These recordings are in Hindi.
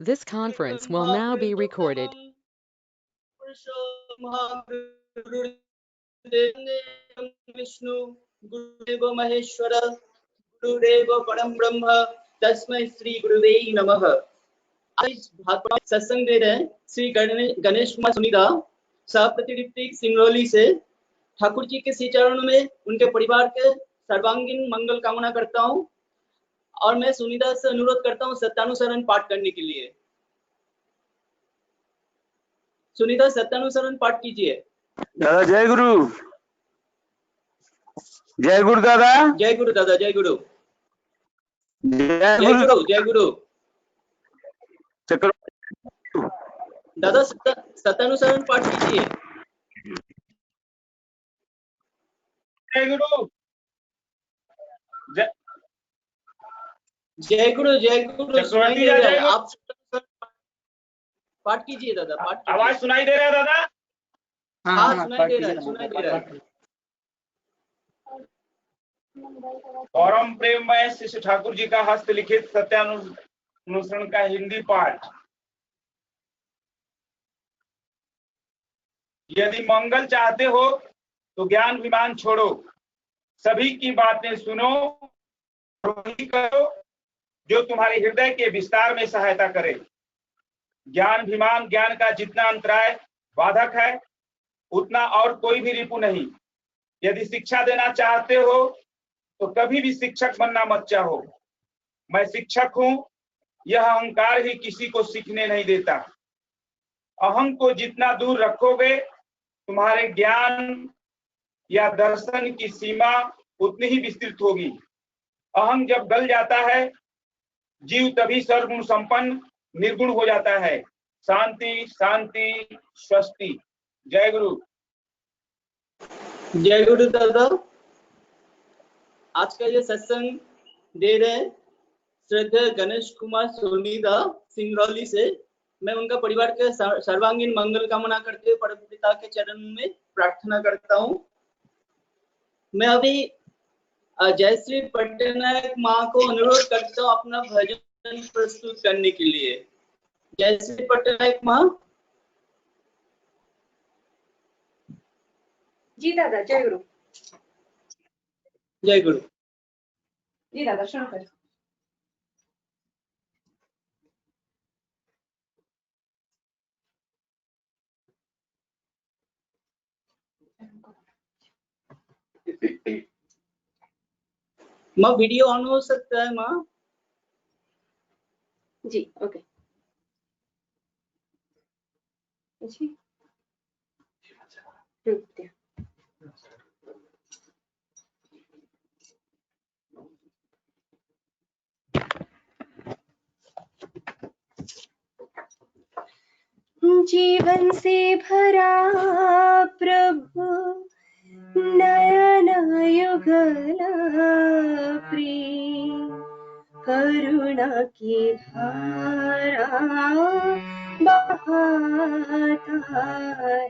This conference will now be recorded. Vishnu गुरुदेव महेश्वर गुरुदेव परम ब्रह्म तस्मै श्री गुरुवे नमः। आज भागवत सत्संग दे रहे हैं श्री गणेश कुमार सुनीदा सहप्रतिनिधि सिंगरौली से। ठाकुर जी के श्री चरणों में उनके परिवार के सर्वांगीण मंगल कामना करता हूं और मैं सुनीदा से अनुरोध करता हूं सत्यानुसरण पाठ करने के लिए। सुनीता सत्यानुसरण पाठ कीजिए। दादा जय गुरु। जय गुरु दादा। जय गुरु दादा। जय गुरु। जय गुरु। जय गुरु दादा सत्यानुसरण पाठ कीजिए। जय गुरु। जय गुरु। जय गुरु। सुनाई दे रहा है, आप पाठ कीजिए दादा। पाठ आवाज सुनाई दे रहा है दादा? हाँ सुनाई दे रहा है, सुनाई दे रहा है। परम प्रेममय श्री ठाकुर जी का हस्तलिखित सत्यानुसरण का हिंदी पाठ। यदि मंगल चाहते हो तो ज्ञान विमान छोड़ो, सभी की बातें सुनो, वही करो जो तुम्हारे हृदय के विस्तार में सहायता करे। ज्ञान विमान ज्ञान का जितना अंतराय बाधक है उतना और कोई भी रिपु नहीं। यदि शिक्षा देना चाहते हो तो कभी भी शिक्षक बनना मत चाहो। मैं शिक्षक हूं, यह अहंकार ही किसी को सीखने नहीं देता। अहं को जितना दूर रखोगे तुम्हारे ज्ञान या दर्शन की सीमा उतनी ही विस्तृत होगी। अहं जब गल जाता है जीव तभी सर्वगुण संपन्न निर्गुण हो जाता है। शांति शांति स्वस्ति। जय गुरु। जय गुरु दादा। आज का ये सत्संग दे रहे श्रद्धेय गणेश कुमार सोनीदा सिंगरौली से। मैं उनका परिवार के सर्वांगीण मंगल कामना करते हुए परम पिता के चरणों में प्रार्थना करता हूं। मैं अभी जयश्री पट्टनायक माँ को अनुरोध करता हूँ अपना भजन प्रस्तुत करने के लिए। जयश्री पट्टनायक माँ। जी दादा। जय गुरु। जय गुरु। जी दादा शुरू कर। माँ वीडियो ऑन हो सकता है माँ? जी ओके। जी जीवन से भरा प्रभु नयन युगला प्रेम, करुणा की धारा बहाता है।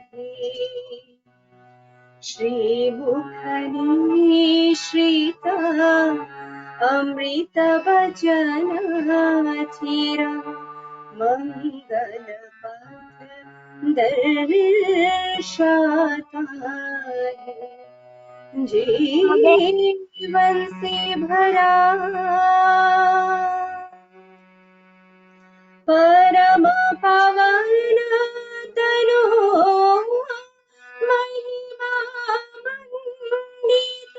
श्री मुखनी श्रीता अमृत वचन धीरा, मंगल पथ दर्शाता है। जीवन से भरा परम पावन तनु महिमा मंडित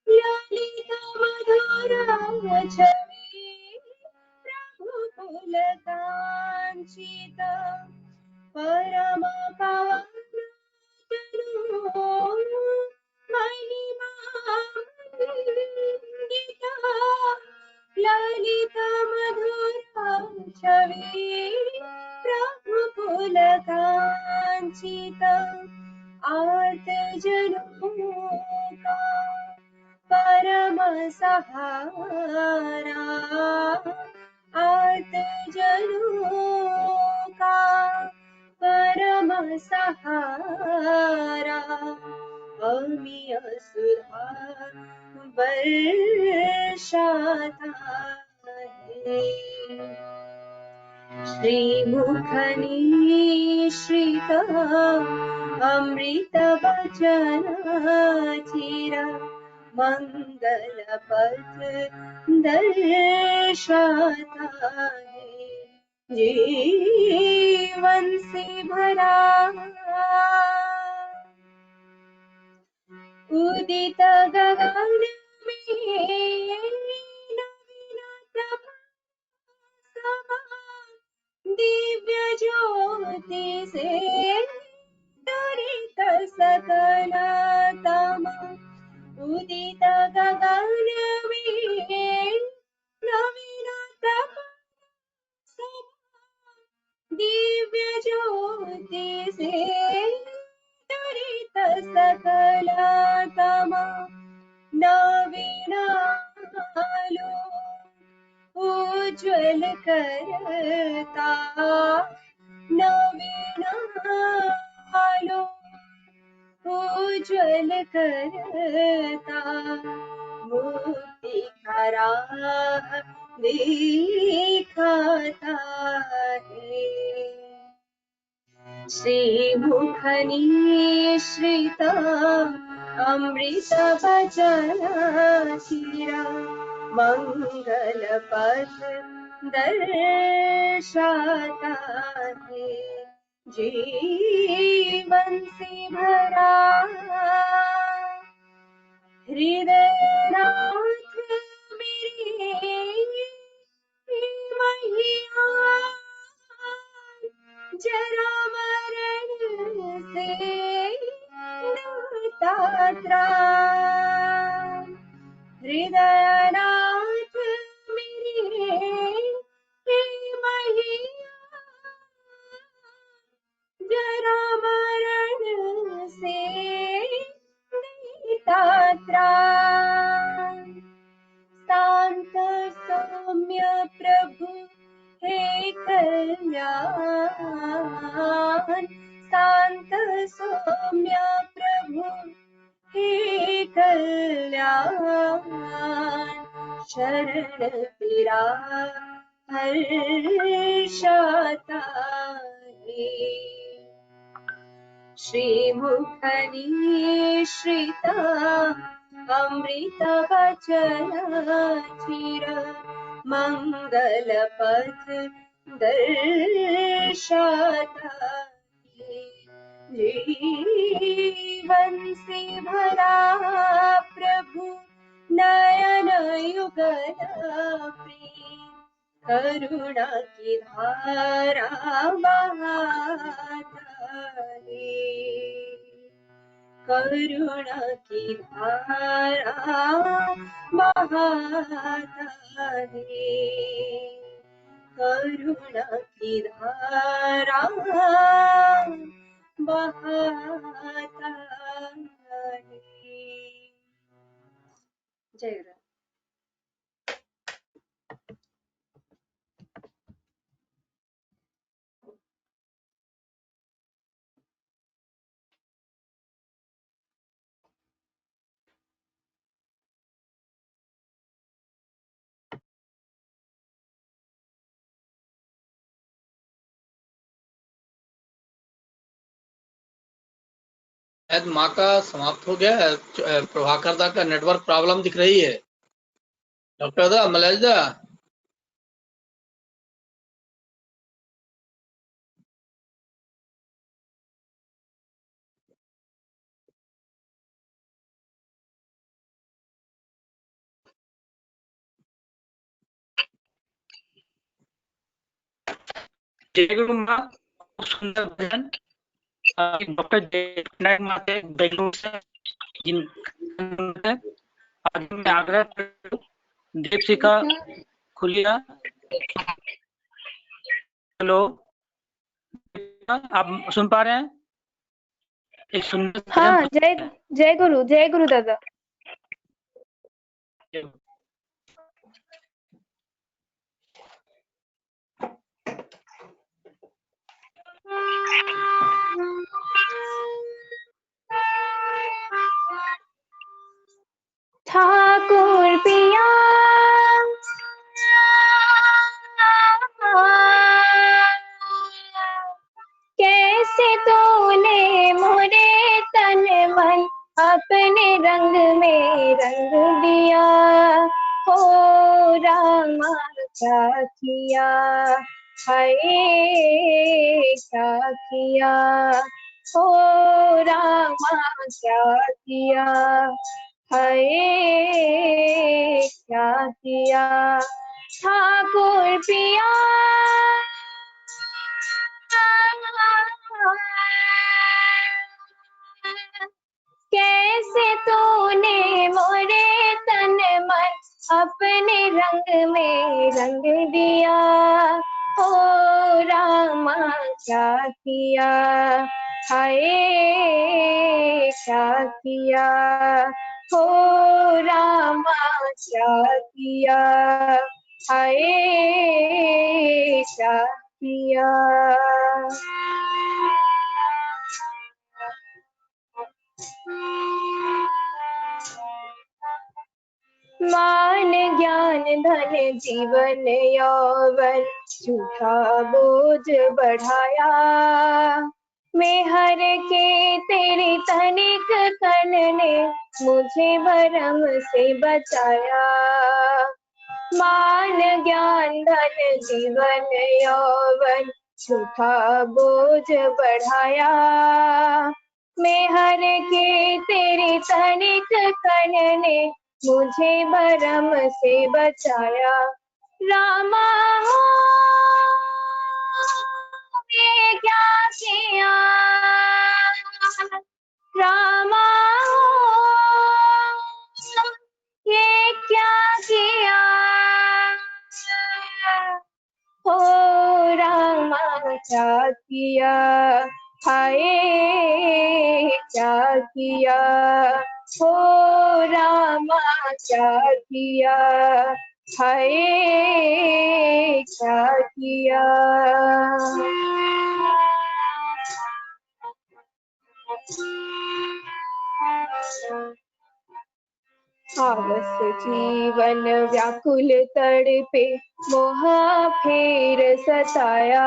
ललित मधुर छवि प्रभु कुल कांचित। परम पावन तनु महिमा मंडित ललित मधुर छवि प्रभु कुल कांचित। आर्त जनों का परम सहारा, आर्त जनों का परम सहारा। अमिय सुधा बरसाता है। श्रीमुखनिश्रित अमृतवचनचिर मंगलपथ दर्शाता है जीवन से भरा उदित गगन में दिव्य ज्योति से तरित सकल तम उदित गगन में नवीनतम दिव्य ज्योति से तरित सकल तम नवीन उज्ज्वल करता नवीन उज्ज्वल करता मुक्ति का राह दिखाता है श्रीमुखनिश्रित अमृत वचनचिर मंगलपथ दर्शाता है जीवन से भरा हृदयनाथ मेरे मैया जरा मरण से दातात्राण हृदयनाथ मेरे मैया जरा मरण से दातात्राण शांत सौम्य प्रभु हे कल्याण शांत सौम्य प्रभु हे कल्याण शरण तेरा हर्षाता है श्रीमुखनिश्रित अमृत वचनचिर मंगलपथ दर्शाता है जीवन से भरा प्रभु नयन युगल प्रेम करुणा की धारा बहाता है करुणा की धारा बहाता है करुणा की धारा बहाता है। जय गुरु। शायद माँ का समाप्त हो गया है। प्रभाकर दा का नेटवर्क प्रॉब्लम दिख रही है। डॉक्टर दा मलय दा जय गुरु माँ सुंदर भजन डॉक्टर जयनारायण माँ से बेंगलुरु से जिन आगे में आग्रह दीपशिखा खुलिया। हेलो आप सुन पा रहे हैं? एक सुंदर हाँ जय गुरु दादा। ठाकुर पिया अपने रंग में रंग दिया। हो रामा क्या किया, हाय क्या किया, हो रामा क्या किया, हाय क्या किया। ठाकुर पिया कैसे तूने मोरे तन मन अपने रंग में रंग दिया। ओ रामा क्या किया, हाय क्या किया, हो रामा क्या किया, हाय क्या किया। मान ज्ञान धन जीवन यौवन झूठा बोझ बढ़ाया। मैं हर के तेरी तनिक कन ने मुझे भरम से बचाया। मान ज्ञान धन जीवन यौवन झूठा बोझ बढ़ाया। मैं हर के तेरी तनिक कन ने मुझे भरम से बचाया। रामा हो ये क्या किया, रामा हो ये क्या किया, हो रामा क्या किया, हाय क्या किया, हो रामा क्या किया, हाय क्या किया। आवस जीवन व्याकुल तड़पे मोह फेर सताया।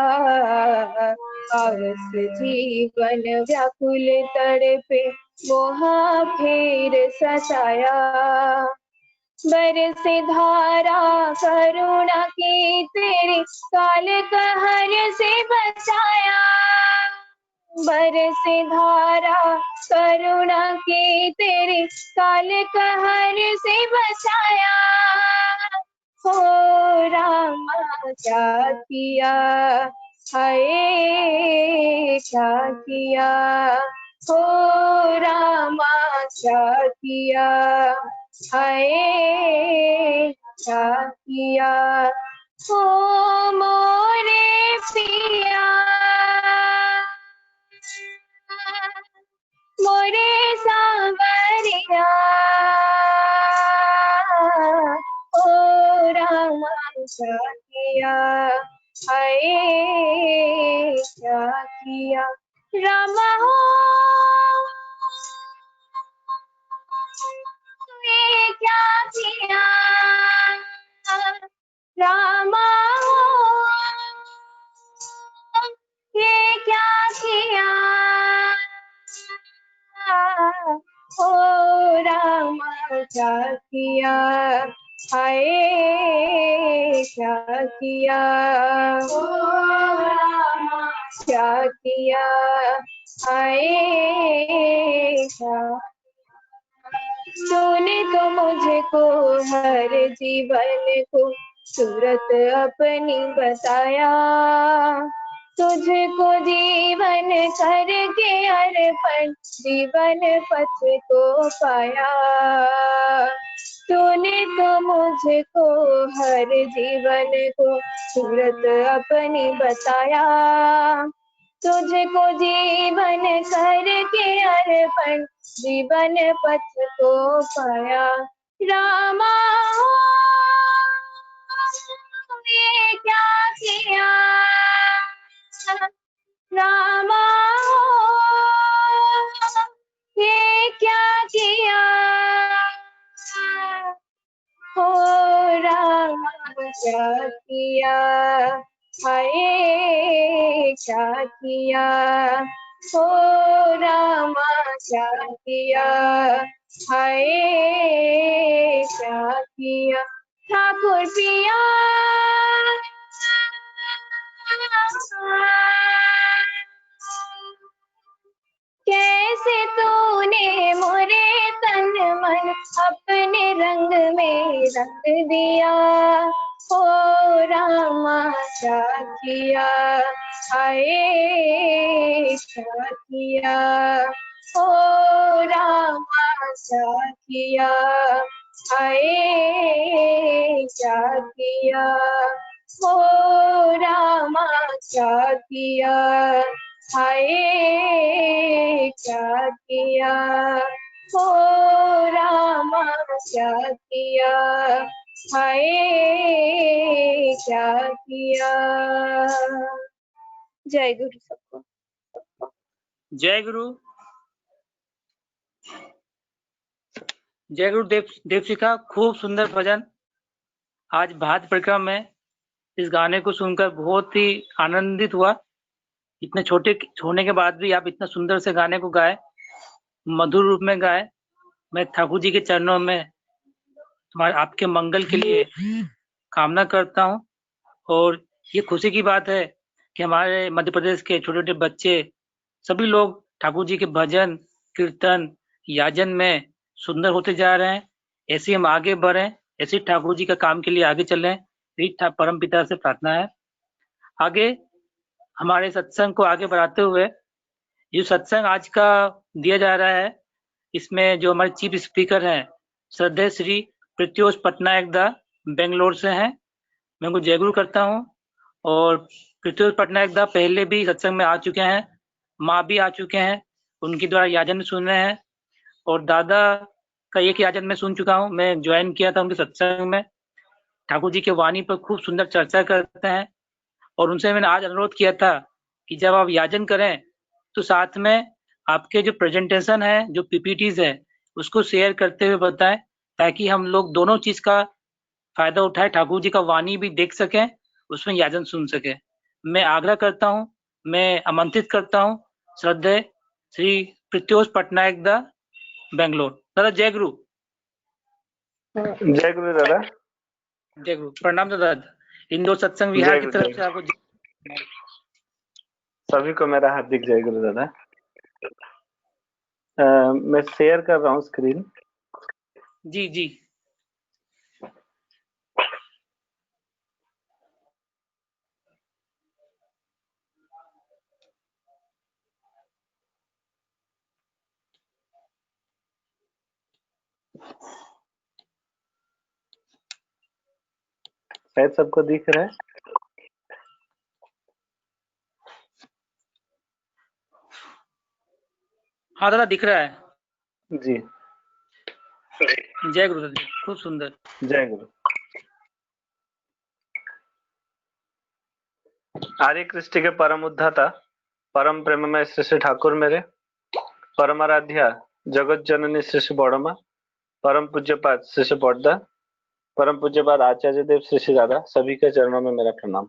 आवस जीवन व्याकुल तड़पे मोह फेर सताया। बरसे धारा करुणा की तेरी काल कहर से बचाया। बरसे धारा करुणा की तेरी काल कहर से बचाया। हो रामा क्या किया, हाय क्या किया, हो रामा क्या किया, हाय क्या किया। हो मोरे पिया मोरे सांवरिया, ओ रामा क्या किया, हाय क्या किया। रामा हो ये क्या किया, रामा हो ये क्या किया, हो रामा क्या किया, हाय क्या किया, हो रामा क्या किया, हाय क्या। तूने तो मुझको हर जीवन को सूरत अपनी बताया। तुझको जीवन करके अर्पण जीवन पथ को पाया। तूने तो मुझको हर जीवन को सूरत अपनी बताया। तुझको जीवन करके अर्पण जीवन पथ को पाया। रामा हो ये क्या किया, रामा हो ये क्या किया, हो रामा क्या किया, हाय क्या किया, हो रामा क्या किया, हाय क्या किया ठाकुर पिया। कैसे तूने मोरे तन मन अपने रंग में रंग दिया, ओ रामा क्या किया, हाय क्या किया, ओ रामा क्या किया, हाय क्या किया, ओ रामा क्या किया, हाय क्या किया, ओ रामा क्या किया, हाय क्या किया। जय गुरु सबको। जय गुरु। जय गुरु देव शिखा, खूब सुंदर भजन। आज भात परिक्रमा में इस गाने को सुनकर बहुत ही आनंदित हुआ। इतने छोटे होने के बाद भी आप इतना सुंदर से गाने को गाए, मधुर रूप में गाए। मैं ठाकुर जी के चरणों में तुम्हारे आपके मंगल के लिए कामना करता हूँ। और ये खुशी की बात है कि हमारे मध्य प्रदेश के छोटे छोटे बच्चे सभी लोग ठाकुर जी के भजन कीर्तन याजन में सुंदर होते जा रहे हैं। ऐसे हम आगे बढ़े, ऐसे ठाकुर जी का काम के लिए आगे चलें, यही परम पिता से प्रार्थना है। आगे हमारे सत्संग को आगे बढ़ाते हुए ये सत्संग आज का दिया जा रहा है, इसमें जो हमारे चीफ स्पीकर हैं श्रद्धेय श्री प्रत्योष पटनायक दा बेंगलोर से हैं। मैं उनको जय गुरु करता हूँ। और प्रत्योष पटनायक दा पहले भी सत्संग में आ चुके हैं, माँ भी आ चुके हैं, उनके द्वारा याजन सुन रहे हैं। और दादा का एक याजन में सुन चुका हूँ, मैं ज्वाइन किया था उनके सत्संग में। ठाकुर जी के वाणी पर खूब सुंदर चर्चा करते हैं। और उनसे मैंने आज अनुरोध किया था कि जब आप याजन करें तो साथ में आपके जो प्रेजेंटेशन है, जो पीपीटीज है, उसको शेयर करते हुए बताएं, ताकि हम लोग दोनों चीज का फायदा उठाए, ठाकुर जी का वाणी भी देख सकें, उसमें याजन सुन सके। मैं आग्रह करता हूँ, मैं आमंत्रित करता हूँ श्रद्धेय श्री प्रत्योष पटनायक दा बेंगलोर। दादा जय गुरु। जय गुरु दादा। जय गुरु। प्रणाम दादा। इंदौर सत्संग विहार की तरफ से आपको सभी को मेरा हार्दिक जय गुरु दादा। मैं शेयर कर रहा हूँ स्क्रीन। जी जी। शायद सबको दिख रहा है। हाँ दादा दिख रहा है जी। जय गुरु दादा, खूब सुंदर। जय गुरु। आर्य कृष्टि के परम उद्धाता परम प्रेम में श्री श्री ठाकुर मेरे परमाराध्या जगत जननी श्री श्री बड़मा परम पूज्यपाद श्री श्री बड़दा परम पूज्यपाद आचार्य देव श्री श्री दादा, सभी के चरणों में मेरा प्रणाम।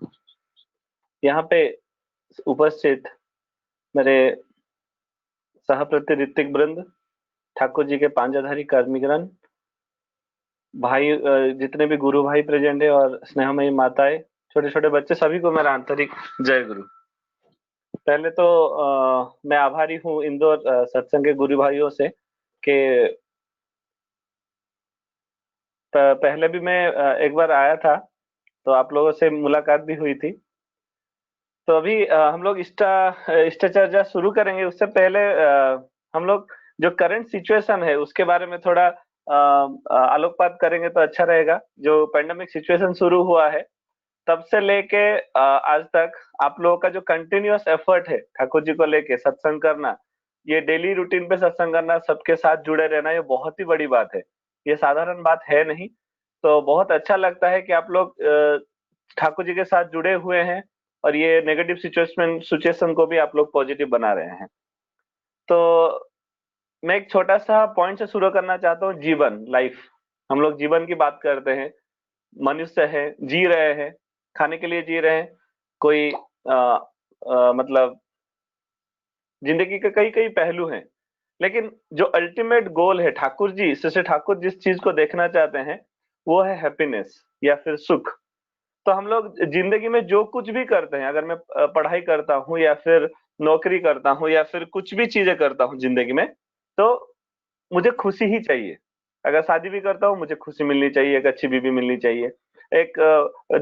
यहाँ पे उपस्थित मेरे सहप्रति ऋतिक वृंद, ठाकुर जी के पांजाधारी कर्मिगण भाई, जितने भी गुरु भाई प्रेजेंट है और स्नेहमयी माताएं, छोटे छोटे बच्चे, सभी को मेरा आंतरिक जय गुरु। पहले तो मैं आभारी हूँ इंदौर सत्संग के गुरु भाइयों से कि पहले भी मैं एक बार आया था तो आप लोगों से मुलाकात भी हुई थी। तो अभी हम लोग इष्ट चर्चा शुरू करेंगे, उससे पहले हम लोग जो करंट सिचुएशन है उसके बारे में थोड़ा आलोकपात करेंगे तो अच्छा रहेगा। जो पेंडेमिक सिचुएशन शुरू हुआ है तब से लेके आज तक आप लोगों का जो कंटिन्यूअस एफर्ट है ठाकुर जी को लेके सत्संग करना, ये डेली रूटीन पे सत्संग करना, सबके साथ जुड़े रहना, ये बहुत ही बड़ी बात है, ये साधारण बात है नहीं। तो बहुत अच्छा लगता है कि आप लोग ठाकुर जी के साथ जुड़े हुए हैं और ये नेगेटिव सिचुएशन को भी आप लोग पॉजिटिव बना रहे हैं। तो मैं एक छोटा सा पॉइंट से शुरू करना चाहता हूँ। जीवन, लाइफ, हम लोग जीवन की बात करते हैं, मनुष्य है, जी रहे हैं, खाने के लिए जी रहे हैं, कोई मतलब जिंदगी के कई कई पहलू हैं, लेकिन जो अल्टीमेट गोल है, ठाकुर जी, श्री ठाकुर जिस चीज को देखना चाहते हैं वो है हैप्पीनेस या फिर सुख। तो हम लोग जिंदगी में जो कुछ भी करते हैं, अगर मैं पढ़ाई करता हूँ या फिर नौकरी करता हूँ या फिर कुछ भी चीजें करता हूँ जिंदगी में, तो मुझे खुशी ही चाहिए। अगर शादी भी करता हूँ मुझे खुशी मिलनी चाहिए, एक अच्छी बीवी मिलनी चाहिए। एक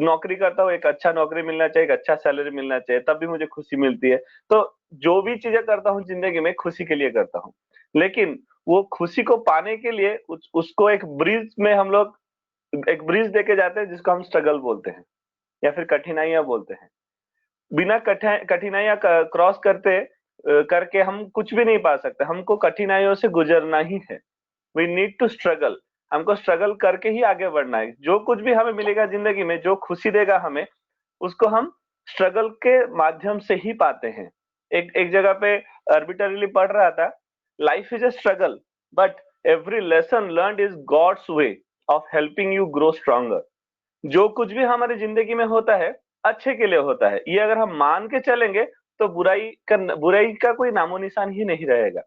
नौकरी करता हूँ, एक अच्छा नौकरी मिलना चाहिए, एक अच्छा सैलरी मिलना चाहिए, तब भी मुझे खुशी मिलती है। तो जो भी चीजें करता हूँ जिंदगी में खुशी के लिए करता हूँ, लेकिन वो खुशी को पाने के लिए उसको एक ब्रिज में हम लोग एक ब्रिज देके जाते हैं जिसको हम स्ट्रगल बोलते हैं या फिर कठिनाइयां बोलते हैं। बिना कठिनाइयां क्रॉस करके हम कुछ भी नहीं पा सकते। हमको कठिनाइयों से गुजरना ही है। We need to struggle. हमको स्ट्रगल करके ही आगे बढ़ना है। जो कुछ भी हमें मिलेगा जिंदगी में, जो खुशी देगा हमें, उसको हम स्ट्रगल के माध्यम से ही पाते हैं। एक जगह पे आर्बिट्ररीली पढ़ रहा था, life is a struggle but every lesson learned is God's way of helping you grow stronger. जो कुछ भी हमारी जिंदगी में होता है अच्छे के लिए होता है। ये अगर हम मान के चलेंगे तो बुराई का कोई नामो निशान ही नहीं रहेगा।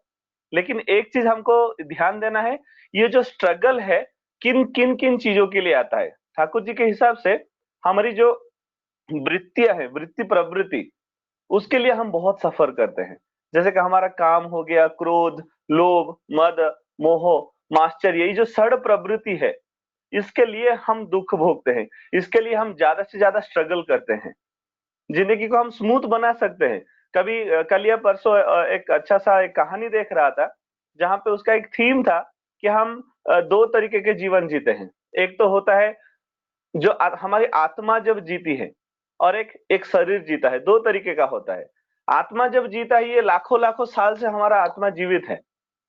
लेकिन एक चीज हमको ध्यान देना है, ये जो स्ट्रगल है किन किन किन चीजों के लिए आता है। ठाकुर जी के हिसाब से हमारी जो वृत्तियां है, वृत्ति प्रवृत्ति, उसके लिए हम बहुत सफर करते हैं। जैसे कि हमारा काम हो गया, क्रोध, लोभ, मद, मोह, माश्चर्य, ये जो षड प्रवृत्ति है, इसके लिए हम दुख भोगते हैं। इसके लिए हम ज्यादा से ज्यादा स्ट्रगल करते हैं। जिंदगी को हम स्मूथ बना सकते हैं। कभी कल या परसों एक अच्छा सा एक कहानी देख रहा था, जहां पे उसका एक थीम था कि हम दो तरीके के जीवन जीते हैं। एक तो होता है जो हमारी आत्मा जब जीती है, और एक शरीर जीता है। दो तरीके का होता है। आत्मा जब जीता है, ये लाखों लाखों साल से हमारा आत्मा जीवित है,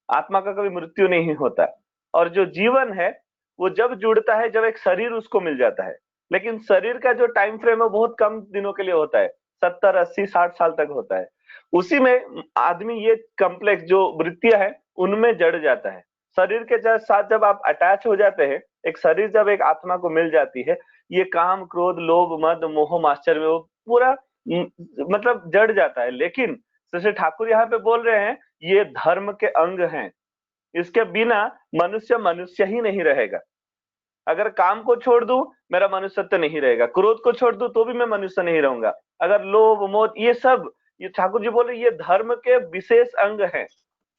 आत्मा का कभी मृत्यु नहीं होता। और जो जीवन है वो जब जुड़ता है जब एक शरीर उसको मिल जाता है। लेकिन शरीर का जो टाइम फ्रेम है बहुत कम दिनों के लिए होता है, 70, 80, 60 साल तक होता है। उसी में आदमी ये कॉम्प्लेक्स जो वृत्तियां है उनमें जड़ जाता है। शरीर के साथ जब आप अटैच हो जाते हैं, एक शरीर जब एक आत्मा को मिल जाती है, ये काम, क्रोध, लोभ, मद, मोह, माश्चर्य में वो पूरा मतलब जड़ जाता है। लेकिन जैसे ठाकुर यहाँ पे बोल रहे हैं, ये धर्म के अंग हैं। इसके बिना मनुष्य मनुष्य ही नहीं रहेगा। अगर काम को छोड़ दूं मेरा मनुष्यत्व नहीं रहेगा, क्रोध को छोड़ दूं तो भी मैं मनुष्य नहीं रहूंगा। अगर लोभ, मोह, ये सब, ये ठाकुर जी बोल रहे ये धर्म के विशेष अंग हैं।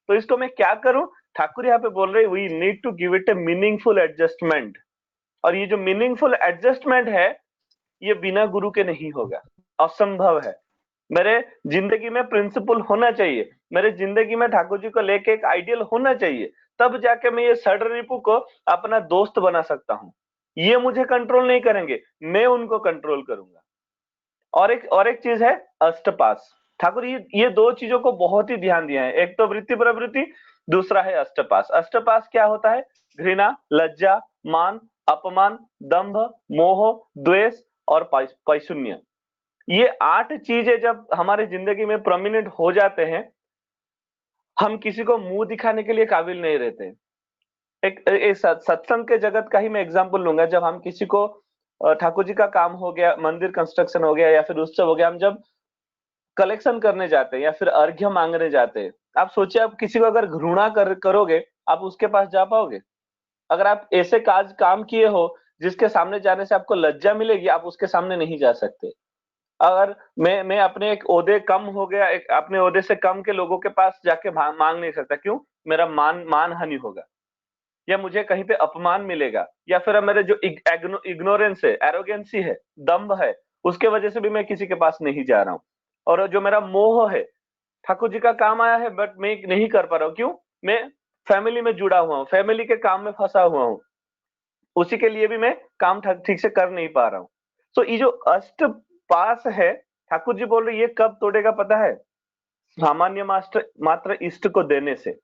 तो इसको मैं क्या करूं? ठाकुर यहाँ पे बोल रहे we need to give it a meaningful adjustment. और ये जो मीनिंगफुल एडजस्टमेंट है ये बिना गुरु के नहीं होगा, असंभव है। मेरे जिंदगी में प्रिंसिपल होना चाहिए, मेरे जिंदगी में ठाकुर जी को लेके एक आइडियल होना चाहिए, तब जाके मैं ये षड रिपु को अपना दोस्त बना सकता हूँ। ये मुझे कंट्रोल नहीं करेंगे, मैं उनको कंट्रोल करूंगा। और एक चीज है अष्टपास। ठाकुर ये दो चीजों को बहुत ही ध्यान दिया है। एक तो वृत्ति प्रवृत्ति, दूसरा है अष्टपास। अष्टपास क्या होता है? घृणा, लज्जा, मान, अपमान, दंभ, मोह, द्वेष और पैशून्य। ये 8 चीजें जब हमारे जिंदगी में प्रोमिनेंट हो जाते हैं, हम किसी को मुंह दिखाने के लिए काबिल नहीं रहते। एक सत्संग के जगत का ही मैं एग्जांपल लूंगा। जब हम किसी को ठाकुर जी का काम हो गया, मंदिर कंस्ट्रक्शन हो गया या फिर उत्सव हो गया, हम जब कलेक्शन करने जाते हैं या फिर अर्घ्य मांगने जाते हैं, आप सोचिए आप किसी को अगर घृणा करोगे, आप उसके पास जा पाओगे? अगर आप ऐसे काम किए हो जिसके सामने जाने से आपको लज्जा मिलेगी, आप उसके सामने नहीं जा सकते। अगर मैं अपने एक ओहदे कम हो गया, अपने ओहदे से कम के लोगों के पास जाके मांग नहीं सकता। क्यों? मेरा मान हानि होगा, या मुझे कहीं पे अपमान मिलेगा, या फिर मेरे जो इग्नोरेंस है, एरोगेंसी है, दम्भ है, उसके वजह से भी मैं किसी के पास नहीं जा रहा हूँ। और जो मेरा मोह है, ठाकुर जी का काम आया है बट मैं नहीं कर पा रहा हूँ। क्यों? मैं फैमिली में जुड़ा हुआ हूँ, फैमिली के काम में फंसा हुआ हूँ, उसी के लिए भी मैं काम ठीक से कर नहीं पा रहा हूँ। तो ये जो अष्ट पास है, ठाकुर जी बोल रहे ये कब तोड़ेगा पता है? सामान्य मात्र इष्ट को देने से।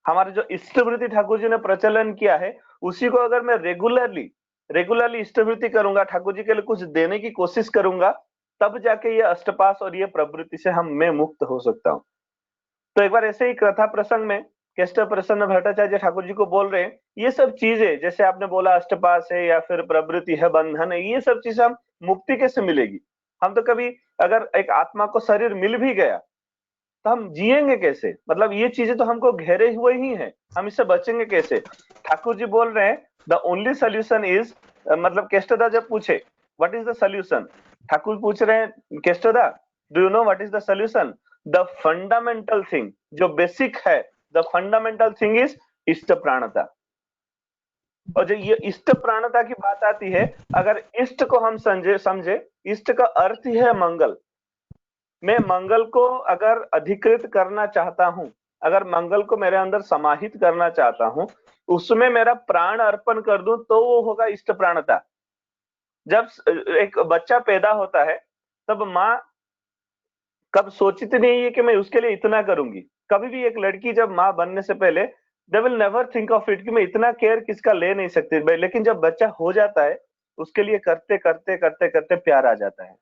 हमारे जो इष्टवृत्ति ठाकुर जी ने प्रचलन किया है, उसी को अगर मैं रेगुलरली इष्टवृत्ति करूंगा, ठाकुर जी के लिए कुछ देने की कोशिश करूंगा, तब जाके ये अष्टपास और ये प्रवृत्ति से मैं मुक्त हो सकता हूँ। तो एक बार ऐसे ही कथा प्रसंग में केष्ट प्रसन्न भट्टाचार्य ठाकुर जी को बोल रहे हैं, ये सब चीजें जैसे आपने बोला अष्टपास है या फिर प्रवृत्ति है, बंधन है, ये सब चीजें हम मुक्ति कैसे मिलेगी? हम तो कभी अगर एक आत्मा को शरीर मिल भी गया तो हम जिएंगे कैसे? मतलब ये चीजें तो हमको घेरे हुए ही हैं, हम इससे बचेंगे कैसे? ठाकुर जी बोल रहे हैं द ओनली सोल्यूशन इज, मतलब केष्टदा जब पूछे what is the solution, Thakur पूछ रहे हैं Keshtda do you know what is the solution? The fundamental thing, जो बेसिक है, द फंडामेंटल थिंग इज इष्ट प्राणता। और जो ये इष्ट प्राणता की बात आती है, अगर इष्ट को हम समझे, इष्ट का अर्थ ही है मंगल। मैं मंगल को अगर अधिकृत करना चाहता हूं, अगर मंगल को मेरे अंदर समाहित करना चाहता हूं, उसमें मेरा प्राण अर्पण कर दूं तो वो होगा इष्ट प्राणता। जब एक बच्चा पैदा होता है तब माँ कब सोचती नहीं है कि मैं उसके लिए इतना करूंगी। कभी भी एक लड़की जब माँ बनने से पहले they will never think of it कि मैं इतना केयर किसका ले नहीं सकती, लेकिन जब बच्चा हो जाता है उसके लिए करते करते करते करते प्यार आ जाता है।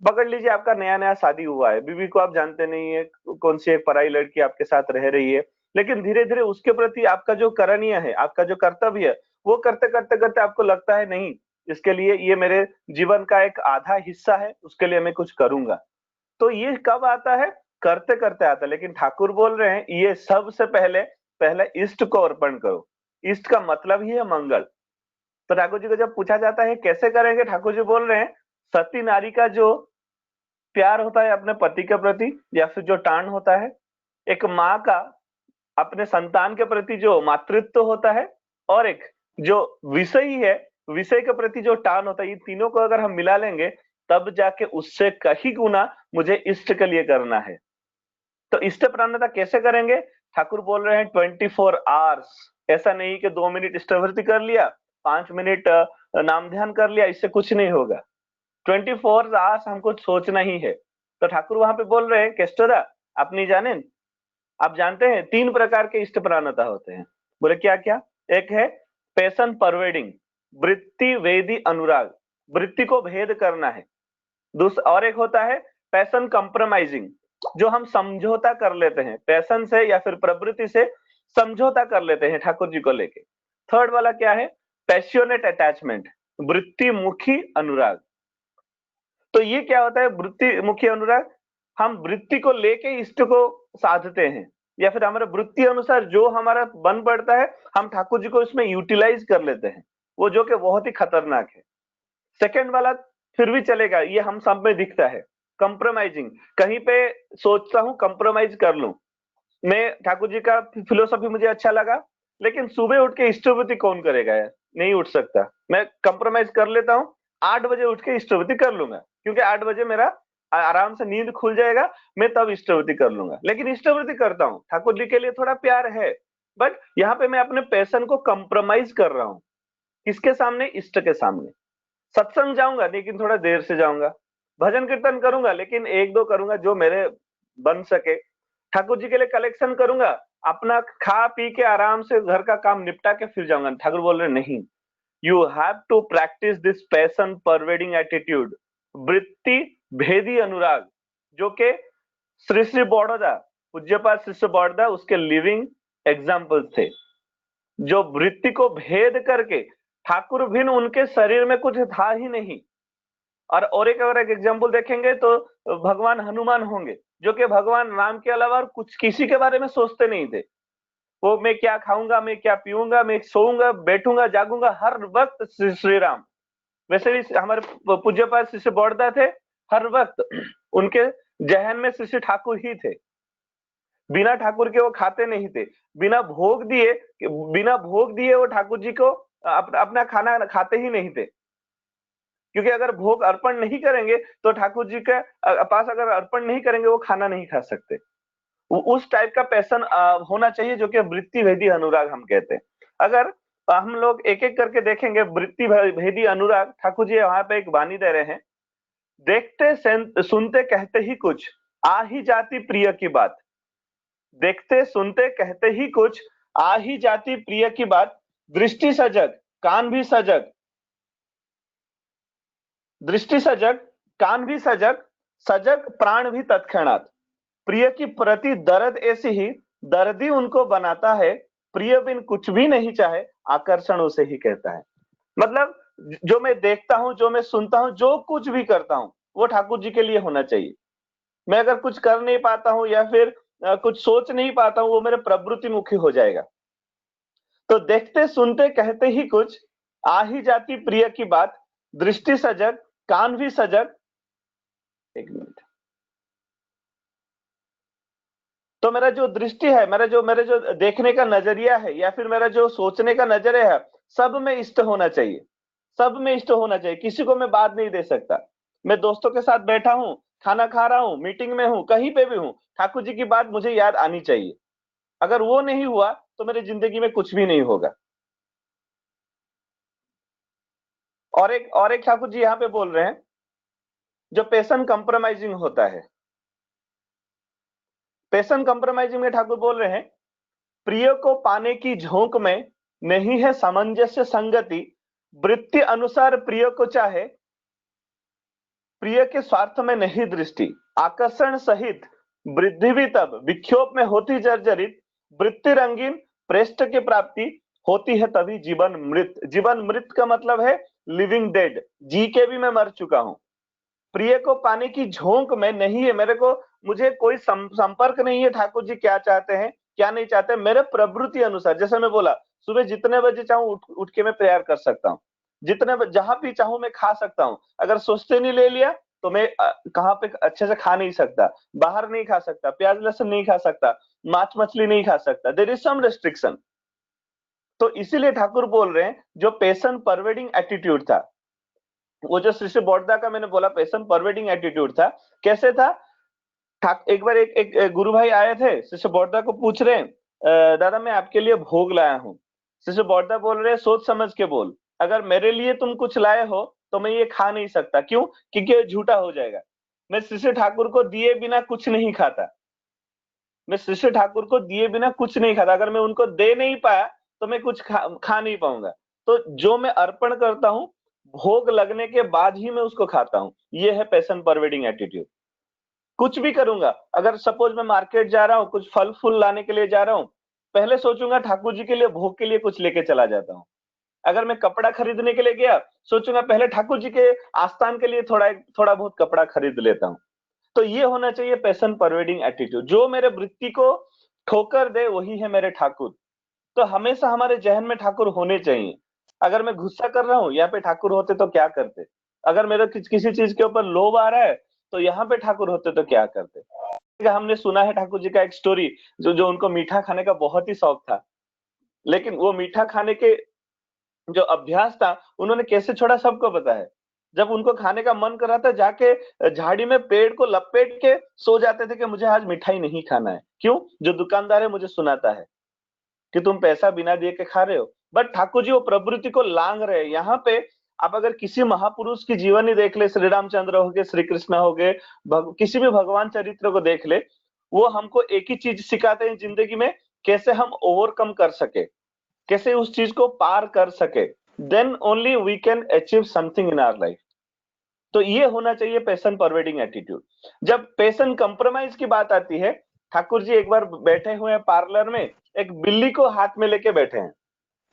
पकड़ लीजिए आपका नया नया शादी हुआ है, बीवी को आप जानते नहीं है, कौन सी एक पराई लड़की आपके साथ रह रही है, लेकिन धीरे धीरे उसके प्रति आपका जो करणीय है, आपका जो कर्तव्य है, वो करते करते करते आपको लगता है नहीं, इसके लिए ये मेरे जीवन का एक आधा हिस्सा है, उसके लिए मैं कुछ करूंगा। तो ये कब आता है? करते करते आता है। लेकिन ठाकुर बोल रहे हैं ये सबसे पहले इष्ट को अर्पण करो। इष्ट का मतलब ही है मंगल। तो ठाकुर जी को जब पूछा जाता है कैसे करेंगे, ठाकुर जी बोल रहे हैं सती नारी का जो प्यार होता है अपने पति के प्रति, या फिर जो टान होता है, एक माँ का अपने संतान के प्रति जो मातृत्व होता है, और एक जो विषयी है, विषय के प्रति जो टान होता है, ये तीनों को अगर हम मिला लेंगे तब जाके उससे कहीं गुना मुझे इष्ट के लिए करना है। तो इष्ट प्राणता कैसे करेंगे? ठाकुर बोल रहे हैं 24 आवर्स। ऐसा नहीं कि 2 मिनट इष्टवृत्ति कर लिया, 5 मिनट नाम ध्यान कर लिया, इससे कुछ नहीं होगा। 24 आवर्स हमको सोचना ही है। तो ठाकुर वहां पे बोल रहे हैं केष्टदा आप नहीं जाने, आप जानते हैं 3 प्रकार के इष्ट प्राणता होते हैं। बोले क्या क्या? एक है पैशन परवेडिंग, वृत्ति वेदी अनुराग, वृत्ति को भेद करना है। दूसरा और एक होता है पैशन कंप्रोमाइजिंग, जो हम समझौता कर लेते हैं, पैशन से या फिर प्रवृत्ति से समझौता कर लेते हैं ठाकुर जी को लेके। थर्ड वाला क्या है? पैशनेट अटैचमेंट, वृत्ति मुखी अनुराग। तो ये क्या होता है वृत्ति मुखी अनुराग? हम वृत्ति को लेके इष्ट को साधते हैं, या फिर हमारे वृत्ति अनुसार जो हमारा बन पड़ता है हम ठाकुर जी को इसमें यूटिलाइज कर लेते हैं, वो जो कि बहुत ही खतरनाक है। सेकेंड वाला फिर भी चलेगा, ये हम सब में दिखता है, कंप्रोमाइजिंग। कहीं पे सोचता हूं कंप्रोमाइज कर लूं, मैं ठाकुर जी का फिलोसफी मुझे अच्छा लगा, लेकिन सुबह उठ के इष्टवृत्ति कौन करेगा यार? नहीं उठ सकता। मैं कंप्रोमाइज कर लेता हूं, 8 बजे उठ के इष्टवृत्ति कर लूंगा, क्योंकि 8 बजे मेरा आराम से नींद खुल जाएगा, मैं तब इष्टवृत्ति कर लूंगा। लेकिन इष्टवृत्ति करता हूं, ठाकुर जी के लिए थोड़ा प्यार है, बट यहाँ पे मैं अपने पैशन को कंप्रोमाइज कर रहा हूँ। किसके सामने? इष्ट के सामने। सत्संग जाऊंगा लेकिन थोड़ा देर से जाऊंगा, भजन कीर्तन करूंगा लेकिन 1-2 करूंगा जो मेरे बन सके, ठाकुर जी के लिए कलेक्शन करूंगा, अपना खा पी के आराम से घर का काम निपटा के फिर जाऊंगा। ठाकुर बोल रहे नहीं, you have to practise this passion pervading attitude, वृत्ति भेदी अनुराग, जो के श्री श्री बड़ौदा, पूज्यपाद श्री श्री बड़ौदा उसके लिविंग एग्जाम्पल थे, जो वृत्ति को भेद करके ठाकुर भिन्न उनके शरीर में कुछ था ही नहीं। और एक अगर एक एग्जाम्पल देखेंगे तो भगवान हनुमान होंगे, जो कि भगवान राम के अलावा कुछ किसी के बारे में सोचते नहीं थे। वो मैं क्या खाऊंगा, मैं क्या पीऊंगा, मैं सोऊंगा, बैठूंगा, जागूंगा, हर वक्त श्री राम। वैसे भी हमारे पूज्यपाद श्री श्री बड़ौदा थे, हर वक्त उनके जहन में श्री श्री ठाकुर ही थे। बिना ठाकुर के वो खाते नहीं थे, बिना भोग दिए वो ठाकुर जी को अपना खाना खाते ही नहीं थे, क्योंकि अगर भोग अर्पण नहीं करेंगे तो ठाकुर जी के पास अगर अर्पण नहीं करेंगे वो खाना नहीं खा सकते। उस टाइप का पैशन होना चाहिए, जो कि वृत्ति भेदी अनुराग हम कहते हैं। अगर हम लोग एक एक करके देखेंगे वृत्ति भेदी अनुराग, ठाकुर जी वहां पे एक वाणी दे रहे हैं, देखते सुनते कहते ही कुछ आ ही जाती प्रिय की बात, देखते सुनते कहते ही कुछ आ ही जाती प्रिय की बात, दृष्टि सजग कान भी सजग, दृष्टि सजग कान भी सजग, सजग प्राण भी तत्क्षणात, प्रिय की प्रति दर्द ऐसी ही दर्दी उनको बनाता है, प्रिय बिन कुछ भी नहीं चाहे आकर्षण उसे ही कहता है। मतलब जो मैं देखता हूं, जो मैं सुनता हूं, जो कुछ भी करता हूं, वो ठाकुर जी के लिए होना चाहिए। मैं अगर कुछ कर नहीं पाता हूं या फिर कुछ सोच नहीं पाता हूं, वो मेरे प्रवृत्ति मुखी हो जाएगा। तो देखते सुनते कहते ही कुछ, आ ही जाती प्रिय की बात, दृष्टि सजग कान भी सजग। एक मिनट। तो मेरा जो दृष्टि है, मेरे जो देखने का नजरिया है या फिर मेरा जो सोचने का नजरिया है, सब में इष्ट होना चाहिए, सब में इष्ट होना चाहिए। किसी को मैं बात नहीं दे सकता। मैं दोस्तों के साथ बैठा हूं, खाना खा रहा हूं, मीटिंग में हूं, कहीं पे भी हूं, ठाकुर जी की बात मुझे याद आनी चाहिए। अगर वो नहीं हुआ तो मेरी जिंदगी में कुछ भी नहीं होगा। और एक ठाकुर जी यहाँ पे बोल रहे हैं, जो पेशन कंप्रोमाइजिंग होता है, पेशन कंप्रोमाइजिंग में ठाकुर बोल रहे हैं, प्रिय को पाने की झोंक में नहीं है सामंजस्य संगति, वृत्ति अनुसार प्रिय को चाहे, प्रिय के स्वार्थ में नहीं दृष्टि, आकर्षण सहित वृद्धि भी तब विक्षोभ में होती जर्जरित, वृत्ति रंगीन प्रेष्ठ की प्राप्ति होती है तभी जीवन मृत। जीवन मृत का मतलब है लिविंग डेड, जी के भी मैं मर चुका हूं। प्रिय को पाने की झोंक में नहीं है, मुझे कोई संपर्क नहीं है ठाकुर जी क्या चाहते हैं क्या नहीं चाहते, मेरे प्रवृत्ति अनुसार। जैसे मैं बोला, सुबह जितने बजे चाहूं उठ के मैं प्रेयर कर सकता हूं, जहां भी चाहूं मैं खा सकता हूं। अगर सोचते नहीं ले लिया तो मैं कहां पे अच्छे से खा नहीं सकता, बाहर नहीं खा सकता, प्याज लहसुन नहीं खा सकता, मांस मछली नहीं खा सकता। There is some restriction. तो इसीलिए ठाकुर बोल रहे हैं, जो पेशन परवेडिंग एटीट्यूड था, वो जो श्री बौद्धा का मैंने बोला पेशन परवेडिंग एटीट्यूड था, कैसे था? एक बार एक गुरु भाई आए थे, शिष्य बौद्धा को पूछ रहे हैं, दादा मैं आपके लिए भोग लाया हूँ। शिष्य बौद्धा बोल रहे हैं, सोच समझ के बोल, अगर मेरे लिए तुम कुछ लाए हो तो मैं ये खा नहीं सकता। क्यों? क्योंकि ये झूठा हो जाएगा। मैं शिष्य ठाकुर को दिए बिना कुछ नहीं खाता, मैं शिष्य ठाकुर को दिए बिना कुछ नहीं खाता। अगर मैं उनको दे नहीं पाया तो मैं कुछ खा नहीं पाऊंगा। तो जो मैं अर्पण करता हूं, भोग लगने के बाद ही मैं उसको खाता हूं। ये है पैशन परवेडिंग एटीट्यूड। कुछ भी करूंगा, अगर सपोज मैं मार्केट जा रहा हूं, कुछ फल फूल लाने के लिए जा रहा हूं, पहले सोचूंगा ठाकुर जी के लिए भोग के लिए कुछ लेके चला जाता हूं। अगर मैं कपड़ा खरीदने के लिए गया, सोचूंगा पहले ठाकुर जी के आस्थान के लिए थोड़ा बहुत कपड़ा खरीद लेता हूं। तो ये होना चाहिए पैशन परवेडिंग एटीट्यूड। जो मेरे वृत्ति को ठोकर दे वही है मेरे ठाकुर। तो हमेशा हमारे जहन में ठाकुर होने चाहिए। अगर मैं गुस्सा कर रहा हूं, यहाँ पे ठाकुर होते तो क्या करते? अगर मेरे किसी चीज के ऊपर लोभ आ रहा है तो यहाँ पे ठाकुर होते तो क्या करते? हमने सुना है ठाकुर जी का एक स्टोरी, जो उनको मीठा खाने का बहुत ही शौक था, लेकिन वो मीठा खाने के जो अभ्यास था उन्होंने कैसे छोड़ा सबको पता है। जब उनको खाने का मन कर रहा था, जाके झाड़ी में पेड़ को लपेट के सो जाते थे कि मुझे आज मिठाई नहीं खाना है। क्यों? जो दुकानदार है मुझे सुनाता है कि तुम पैसा बिना दिए के खा रहे हो। बट ठाकुर जी वो प्रवृत्ति को लांग रहे हैं। यहाँ पे आप अगर किसी महापुरुष की जीवनी देख ले, श्री रामचंद्र हो गए, श्री कृष्ण हो गए, किसी भी भगवान चरित्र को देख ले, वो हमको एक ही चीज सिखाते हैं जिंदगी में, कैसे हम ओवरकम कर सके, कैसे उस चीज को पार कर सके। Then only we can achieve something in our life. तो ये होना चाहिए पैशन परवेडिंग एटीट्यूड। जब पैशन कंप्रोमाइज की बात आती है, ठाकुर जी एक बार बैठे हुए हैं पार्लर में, एक बिल्ली को हाथ में लेके बैठे हैं।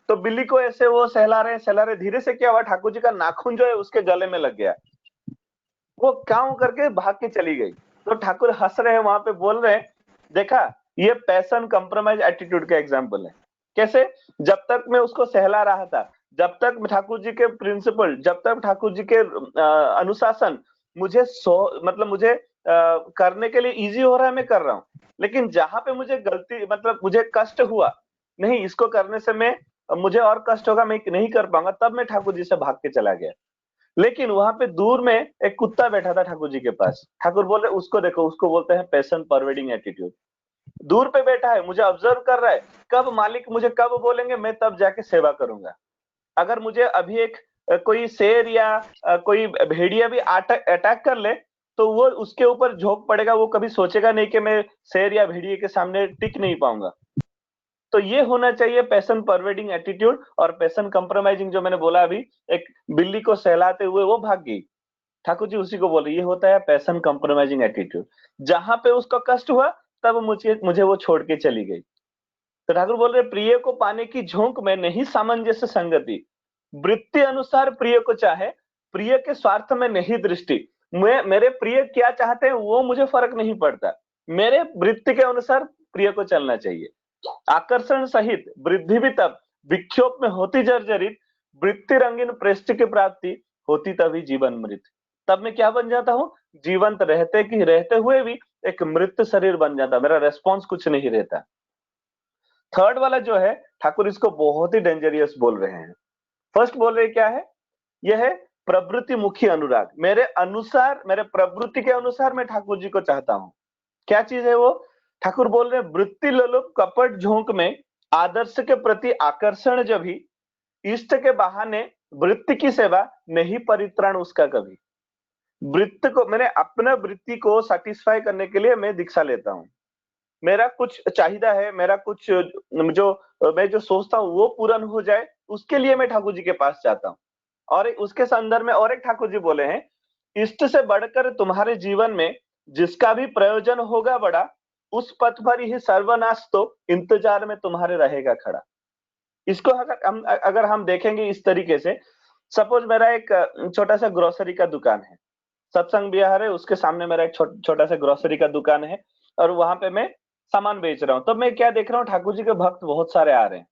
तो बिल्ली को ऐसे वो सहला रहे, धीरे से क्या हुआ, ठाकुर जी का नाखून जो है उसके गले में लग गया। वो काऊ करके भाग के चली गई। तो ठाकुर हंस रहे हैं, वहां पे बोल रहे हैं, देखा ये पैशन कंप्रोमाइज एटीट्यूड का एग्जाम्पल है। कैसे? जब तक मैं उसको सहला रहा था, जब तक ठाकुर जी के प्रिंसिपल, जब तक ठाकुर जी के अनुशासन मुझे मुझे करने के लिए इजी हो रहा है, मैं कर रहा हूं। लेकिन जहां पे मुझे गलती, मुझे कष्ट हुआ, नहीं इसको करने से मुझे और कष्ट होगा, मैं नहीं कर पाऊंगा, तब मैं ठाकुर जी से भाग के चला गया। लेकिन वहां पे दूर में एक कुत्ता बैठा था ठाकुर जी के पास। ठाकुर बोल रहे उसको देखो, उसको बोलते हैं पैशन परवेडिंग एटीट्यूड। दूर पे बैठा है, मुझे ऑब्जर्व कर रहा है, कब मालिक मुझे कब बोलेंगे मैं तब जाके सेवा करूंगा। अगर मुझे अभी एक कोई शेर या कोई भेड़िया भी अटैक कर ले तो वो उसके ऊपर झोंक पड़ेगा, वो कभी सोचेगा नहीं कि मैं शेर या भेड़िए के सामने टिक नहीं पाऊंगा। तो ये होना चाहिए पैशन परवेडिंग एटीट्यूड। और पैशन कंप्रोमाइजिंग जो मैंने बोला अभी, एक बिल्ली को सहलाते हुए वो भाग गई, ठाकुर जी उसी को बोले, ये होता है पैशन कंप्रोमाइजिंग एटीट्यूड। जहां पे उसको कष्ट हुआ तब मुझे वो छोड़ के चली गई। तो ठाकुर बोल रहे प्रिय को पाने की झोंक में नहीं सामंजस्य संगति, वृत्ति अनुसार प्रिय को चाहे, प्रिय के स्वार्थ में नहीं दृष्टि। मेरे प्रिय क्या चाहते हैं वो मुझे फर्क नहीं पड़ता, मेरे वृत्ति के अनुसार प्रिय को चलना चाहिए। आकर्षण सहित वृद्धि भी तब विक्षोभ में होती जर्जरित, वृत्ति रंगीन पृष्ठ की प्राप्ति होती तभी जीवन मृत। तब मैं क्या बन जाता हूँ, जीवंत रहते हुए भी एक मृत शरीर बन जाता, मेरा रेस्पॉन्स कुछ नहीं रहता। थर्ड वाला जो है ठाकुर इसको बहुत ही डेंजरियस बोल रहे हैं। फर्स्ट बोल रहे क्या है, यह है प्रवृत्ति मुखी अनुराग, मेरे अनुसार, मेरे प्रवृत्ति के अनुसार मैं ठाकुर जी को चाहता हूं। क्या चीज है वो, ठाकुर बोल रहे हैं वृत्ति लोलुप कपट झोंक में आदर्श के प्रति आकर्षण जब ही, इष्ट के बहाने वृत्ति की सेवा नहीं परित्राण उसका कभी। वृत्ति को, मैंने अपना वृत्ति को सेटिस्फाई करने के लिए मैं दीक्षा लेता हूँ, मेरा कुछ चाहिदा है, मेरा कुछ जो मैं जो सोचता हूँ वो पूर्ण हो जाए, उसके लिए मैं ठाकुर जी के पास जाता हूँ। और उसके संदर्भ में और एक ठाकुर जी बोले हैं, इष्ट से बढ़कर तुम्हारे जीवन में जिसका भी प्रयोजन होगा बड़ा, उस पथ पर ही सर्वनाश तो इंतजार में तुम्हारे रहेगा खड़ा। इसको अगर हम देखेंगे इस तरीके से, सपोज मेरा एक छोटा सा ग्रोसरी का दुकान है, सत्संग बिहार है, उसके सामने मेरा एक छोटा सा ग्रोसरी का दुकान है और वहां पे मैं सामान बेच रहा हूँ। तो मैं क्या देख रहा हूँ, ठाकुर जी के भक्त बहुत सारे आ रहे हैं,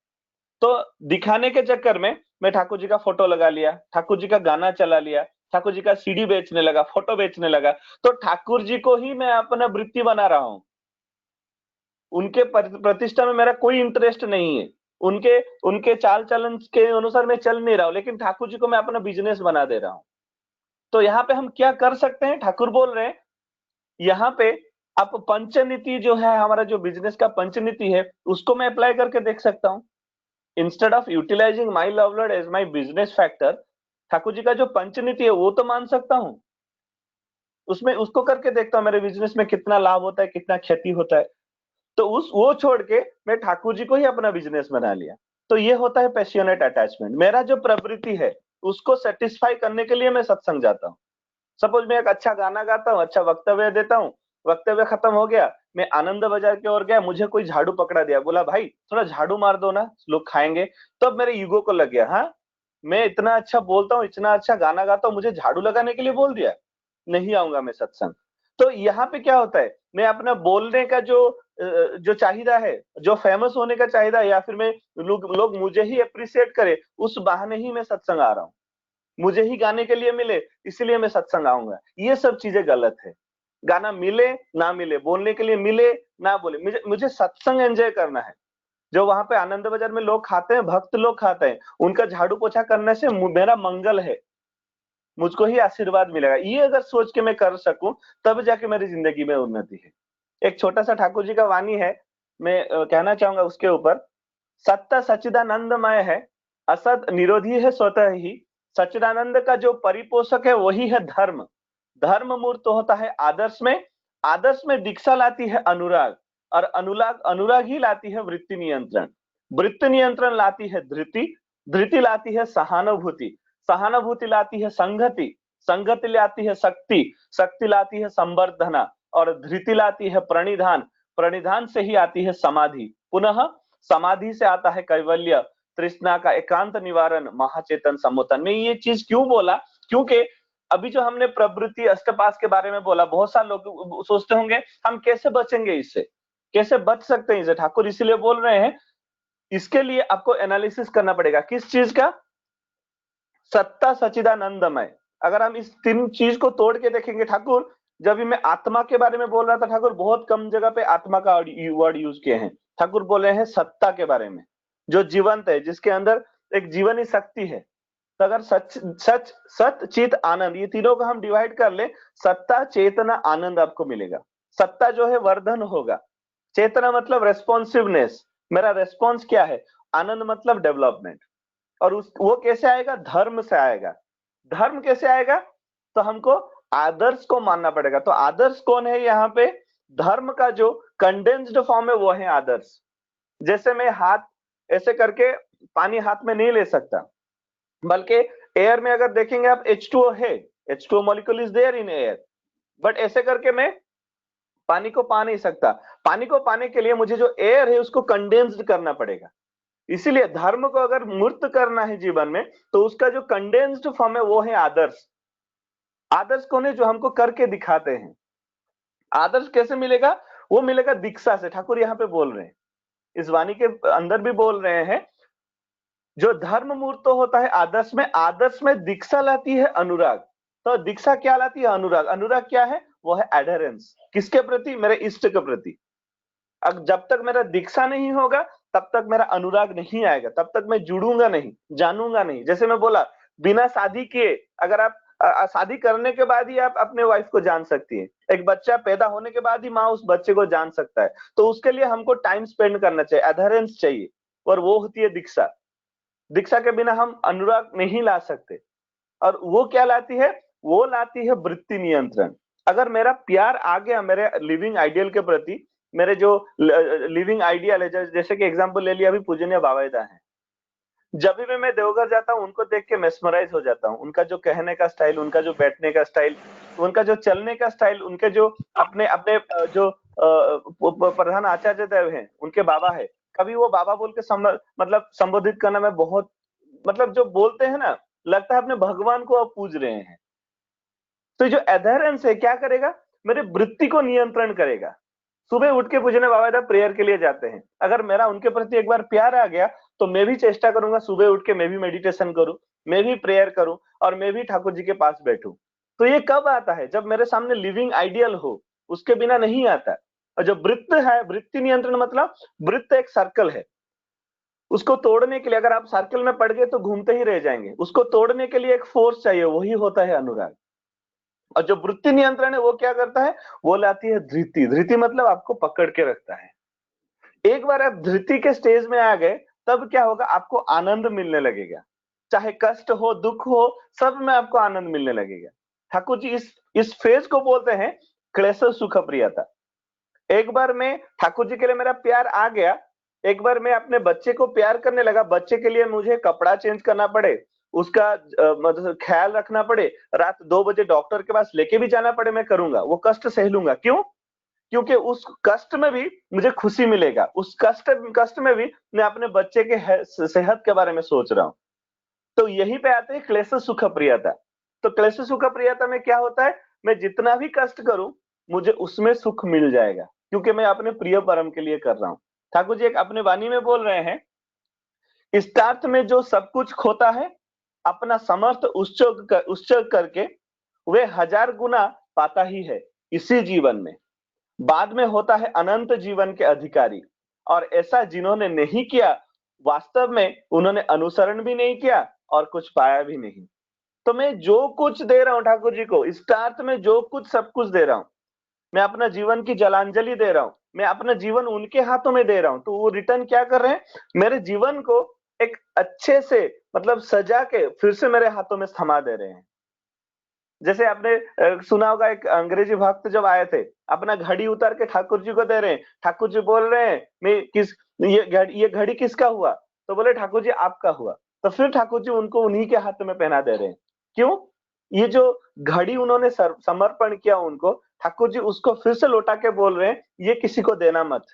तो दिखाने के चक्कर में मैं ठाकुर जी का फोटो लगा लिया, ठाकुर जी का गाना चला लिया, ठाकुर जी का सीडी बेचने लगा, फोटो बेचने लगा, तो ठाकुर जी को ही मैं अपना वृत्ति बना रहा हूँ। उनके प्रतिष्ठा में मेरा कोई इंटरेस्ट नहीं है, उनके चाल चलन के अनुसार मैं चल नहीं रहा हूँ, लेकिन ठाकुर जी को मैं अपना बिजनेस बना दे रहा हूँ। तो यहाँ पे हम क्या कर सकते हैं, ठाकुर बोल रहे हैं यहाँ पे आप पंचनीति जो है, हमारा जो बिजनेस का पंचनीति है, उसको मैं अप्लाई करके देख सकता हूँ। Instead of utilizing my love lord as my business factor, Thakur ji का जो पंचनीति है वो तो मान सकता हूँ, उसमें उसको करके देखता हूँ मेरे बिजनेस में कितना लाभ होता है, कितना क्षति होता है। तो वो छोड़ के मैं ठाकुर जी को ही अपना बिजनेस बना लिया। तो ये होता है पैशनेट अटैचमेंट। मेरा जो प्रवृत्ति है उसको सेटिस्फाई करने के लिए मैं सत्संग जाता हूँ। सपोज मैं एक अच्छा गाना गाता हूँ, अच्छा वक्तव्य देता हूँ, वक्तव्य खत्म हो गया, मैं आनंद बाजार की ओर गया, मुझे कोई झाड़ू पकड़ा दिया, बोला भाई थोड़ा झाड़ू मार दो ना, लोग खाएंगे। तो अब मेरे ईगो को लग गया, हाँ मैं इतना अच्छा बोलता हूँ, इतना अच्छा गाना गाता हूँ, मुझे झाड़ू लगाने के लिए बोल दिया, नहीं आऊंगा मैं सत्संग। तो यहाँ पे क्या होता है, मैं अपना बोलने का जो चाहिदा है, जो फेमस होने का चाहिदा है, या फिर मैं लोग मुझे ही अप्रिशिएट करे, उस बहाने ही मैं सत्संग आ रहा हूँ, मुझे ही गाने के लिए मिले इसलिए मैं सत्संग आऊंगा। ये सब चीजें गलत है। गाना मिले ना मिले, बोलने के लिए मिले ना बोले, मुझे सत्संग एंजॉय करना है। जो वहां पे आनंद बाजार में लोग खाते हैं, भक्त लोग खाते हैं, उनका झाड़ू पोछा करने से मेरा मंगल है, मुझको ही आशीर्वाद मिलेगा। ये अगर सोच के मैं कर सकूं तब जाके मेरी जिंदगी में उन्नति है। एक छोटा सा ठाकुर जी का वाणी है, मैं कहना चाहूंगा उसके ऊपर। सत्ता सच्चिदानंदमय है, असत निरोधी है स्वतः ही, सच्चिदानंद का जो परिपोषक है वही है धर्म, धर्म मूर्त होता है आदर्श में, आदर्श में दीक्षा लाती है अनुराग, और अनुराग ही लाती है वृत्ति नियंत्रण, वृत्ति नियंत्रण लाती है धृति, धृति लाती है सहानुभूति, सहानुभूति लाती है संगति, संगति लाती है शक्ति, शक्ति लाती है संवर्धना, और धृति लाती है प्रणिधान, प्रणिधान से ही आती है समाधि, पुनः समाधि से आता है कैवल्य, तृष्णा का एकांत निवारण, महाचेतन सम्मोहन। मैं ये चीज क्यों बोला, क्योंकि अभी जो हमने प्रवृत्ति अष्टपास के बारे में बोला, बहुत सारे लोग सोचते होंगे हम कैसे बचेंगे इससे, कैसे बच सकते हैं इससे। ठाकुर इसीलिए बोल रहे हैं, इसके लिए आपको एनालिसिस करना पड़ेगा। किस चीज का? सत्ता सच्चिदानंदमय। अगर हम इस तीन चीज को तोड़ के देखेंगे, ठाकुर जब भी मैं आत्मा के बारे में बोल रहा था, ठाकुर बहुत कम जगह पे आत्मा का वर्ड यूज किए हैं। ठाकुर बोले हैं सत्ता के बारे में, जो जीवंत है, जिसके अंदर एक जीवनी शक्ति है। तो अगर सच चित आनंद, ये तीनों को हम डिवाइड कर ले, सत्ता चेतना आनंद आपको मिलेगा। सत्ता जो है वर्धन होगा, चेतना मतलब रेस्पॉन्सिवनेस, मेरा रेस्पॉन्स क्या है, आनंद मतलब डेवलपमेंट। और वो कैसे आएगा? धर्म से आएगा। धर्म कैसे आएगा? तो हमको आदर्श को मानना पड़ेगा। तो आदर्श कौन है यहाँ पे? धर्म का जो कंडेंस्ड फॉर्म है वो है आदर्श। जैसे मैं हाथ ऐसे करके पानी हाथ में नहीं ले सकता, बल्कि एयर में अगर देखेंगे आप H2O है, H2O molecule is there in air, but ऐसे करके मैं पानी को पा नहीं सकता। पानी को पाने के लिए मुझे जो एयर है उसको कंडेंस्ड करना पड़ेगा। इसीलिए धर्म को अगर मूर्त करना है जीवन में, तो उसका जो कंडेंस्ड फॉर्म है वो है आदर्श। आदर्श कौन है? जो हमको करके दिखाते हैं। आदर्श कैसे मिलेगा? वो मिलेगा दीक्षा से। ठाकुर यहाँ पे बोल रहे हैं, इस वाणी के अंदर भी बोल रहे हैं, जो धर्म मूर्त तो होता है आदर्श में दीक्षा लाती है अनुराग। तो दीक्षा क्या लाती है? अनुराग। अनुराग क्या है? वो है एडहेरेंस। किसके प्रति? मेरे इष्ट के प्रति। अब जब तक मेरा दीक्षा नहीं होगा तब तक मेरा अनुराग नहीं आएगा, तब तक मैं जुड़ूंगा नहीं, जानूंगा नहीं। जैसे मैं बोला, बिना शादी किए अगर आप शादी करने के बाद ही आप अपने वाइफ को जान सकती है। एक बच्चा पैदा होने के बाद ही माँ उस बच्चे को जान सकता है। तो उसके लिए हमको टाइम स्पेंड करना चाहिए, एडहेरेंस चाहिए, और वो होती है दीक्षा। दीक्षा के बिना हम अनुराग नहीं ला सकते। और वो क्या लाती है? वो लाती है वृत्ति नियंत्रण। अगर मेरा प्यार आ गया मेरे लिविंग आइडियल के प्रति, मेरे जो लिविंग आइडियल है, जैसे कि एग्जांपल ले लिया, अभी पूजनीय बाबाईदा है, जब भी मैं देवघर जाता हूँ उनको देख के मेस्मराइज हो जाता हूँ। उनका जो कहने का स्टाइल, उनका जो बैठने का स्टाइल, उनका जो चलने का स्टाइल, उनके जो अपने अपने जो प्रधान आचार्य देव हैं, उनके बाबा है, कभी वो बाबा बोल के मतलब संबोधित करना में बहुत, मतलब जो बोलते हैं ना, लगता है अपने भगवान को आप पूज रहे हैं। तो जो एडहेरेंस है क्या करेगा? मेरे वृत्ति को नियंत्रण करेगा। सुबह उठ के पूजनीय बाबाईदा प्रेयर के लिए जाते हैं, अगर मेरा उनके प्रति एक बार प्यार आ गया तो मैं भी चेष्टा करूंगा सुबह उठ के मैं भी मेडिटेशन करूं, मैं भी प्रेयर करूं, और मैं भी ठाकुर जी के पास बैठूं। तो ये कब आता है? जब मेरे सामने लिविंग आइडियल हो, उसके बिना नहीं आता। और जो वृत्त है, वृत्ति नियंत्रण मतलब, वृत्त एक सर्कल है, उसको तोड़ने के लिए, अगर आप सर्कल में पड़ गए तो घूमते ही रह जाएंगे, उसको तोड़ने के लिए एक फोर्स चाहिए, वही होता है अनुराग। और जो वृत्ति नियंत्रण है वो क्या करता है? वो लाती है धृति। धृति मतलब आपको पकड़ के रखता है। एक बार आप धृति के स्टेज में आ गए तब क्या होगा? आपको आनंद मिलने लगेगा, चाहे कष्ट हो, दुख हो, सब में आपको आनंद मिलने लगेगा। ठाकुर जी इस फेज को बोलते हैं क्लेश सुख प्रियता। एक बार मैं ठाकुर जी के लिए मेरा प्यार आ गया, एक बार मैं अपने बच्चे को प्यार करने लगा, बच्चे के लिए मुझे कपड़ा चेंज करना पड़े, उसका मतलब ख्याल रखना पड़े, रात 2 बजे डॉक्टर के पास लेके भी जाना पड़े, मैं करूंगा, वो कष्ट सह लूंगा। क्यों? क्योंकि उस कष्ट में भी मुझे खुशी मिलेगा, उस कष्ट में भी मैं अपने बच्चे के सेहत के बारे में सोच रहा हूं। तो यहीं पे आते हैं क्लेश सुख प्रियता। तो क्लेश सुख प्रियता में क्या होता है? मैं जितना भी कष्ट करूं मुझे उसमें सुख मिल जाएगा, क्योंकि मैं अपने प्रिय परम के लिए कर रहा हूं। ठाकुर जी एक अपने वाणी में बोल रहे हैं, इष्टार्थ में जो सब कुछ खोता है, अपना समर्थ उत्सर्ग करके वे 1000 गुना पाता ही है इसी जीवन में। बाद में होता है अनंत जीवन के अधिकारी। और ऐसा जिन्होंने नहीं किया, वास्तव में उन्होंने अनुसरण भी नहीं किया और कुछ पाया भी नहीं। तो मैं जो कुछ दे रहा हूं ठाकुर जी को, इष्टार्थ में जो कुछ सब कुछ दे रहा हूं, मैं अपना जीवन की जलांजलि दे रहा हूं, मैं अपना जीवन उनके हाथों में दे रहा हूं, तो वो रिटर्न क्या कर रहे हैं? मेरे जीवन को एक अच्छे से मतलब सजा के फिर से मेरे हाथों में थमा दे रहे हैं। जैसे आपने सुना होगा, एक अंग्रेजी भक्त जब आए थे, अपना घड़ी उतार के ठाकुर जी को दे रहे हैं, ठाकुर जी बोल रहे हैं ये घड़ी किसका हुआ? तो बोले ठाकुर जी आपका हुआ। तो फिर ठाकुर जी उनको उन्हीं के हाथ में पहना दे रहे हैं। क्यों? ये जो घड़ी उन्होंने समर्पण किया उनको, ठाकुर जी उसको फिर से लौटा के बोल रहे हैं, ये किसी को देना मत।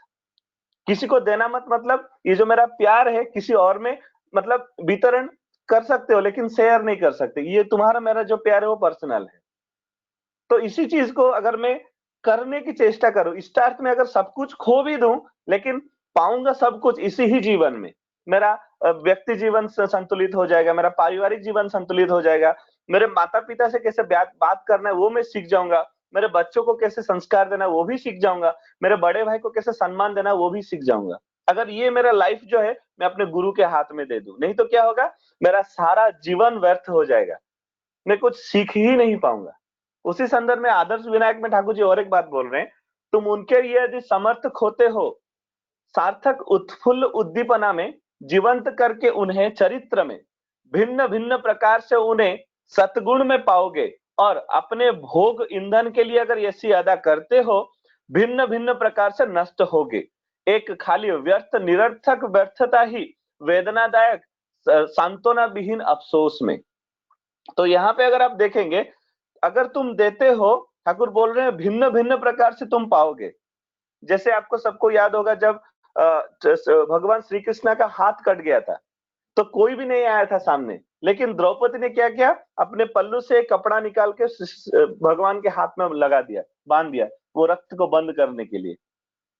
किसी को देना मत मतलब ये जो मेरा प्यार है किसी और में मतलब वितरण कर सकते हो, लेकिन शेयर नहीं कर सकते। ये तुम्हारा मेरा जो प्यार है वो पर्सनल है। तो इसी चीज को अगर मैं करने की चेष्टा करूं, स्टार्ट में अगर सब कुछ खो भी दूं, लेकिन पाऊंगा सब कुछ इसी ही जीवन में, मेरा व्यक्ति जीवन संतुलित हो जाएगा, मेरा पारिवारिक जीवन संतुलित हो जाएगा, मेरे माता पिता से कैसे बात करना है वो मैं सीख जाऊंगा, मेरे बच्चों को कैसे संस्कार देना है वो भी सीख जाऊंगा, मेरे बड़े भाई को कैसे सम्मान देना है वो भी सीख जाऊंगा। अगर ये मेरा लाइफ जो है मैं अपने गुरु के हाथ में दे दूं, नहीं तो क्या होगा? मेरा सारा जीवन व्यर्थ हो जाएगा, मैं कुछ सीख ही नहीं पाऊंगा। उसी संदर्भ में आदर्श विनायक में ठाकुर जी और एक बात बोल रहे हैं, तुम उनके लिए यदि समर्थ खोते हो, सार्थक उत्फुल्ल उद्दीपना में जीवंत करके उन्हें चरित्र में भिन्न भिन्न प्रकार से उन्हें सतगुण में पाओगे, और अपने भोग ईंधन के लिए अगर ऐसी अदा करते हो, भिन्न भिन्न प्रकार से नष्ट होगे। एक खाली व्यर्थ निरर्थक व्यर्थता ही वेदनादायक सांत्वना विहीन अफसोस में। तो यहाँ पे अगर आप देखेंगे, अगर तुम देते हो, ठाकुर बोल रहे हैं भिन्न भिन्न प्रकार से तुम पाओगे। जैसे आपको सबको याद होगा जब भगवान श्री कृष्ण का हाथ कट गया था, तो कोई भी नहीं आया था सामने, लेकिन द्रौपदी ने क्या किया, अपने पल्लू से एक कपड़ा निकाल के भगवान के हाथ में लगा दिया, बांध दिया, वो रक्त को बंद करने के लिए।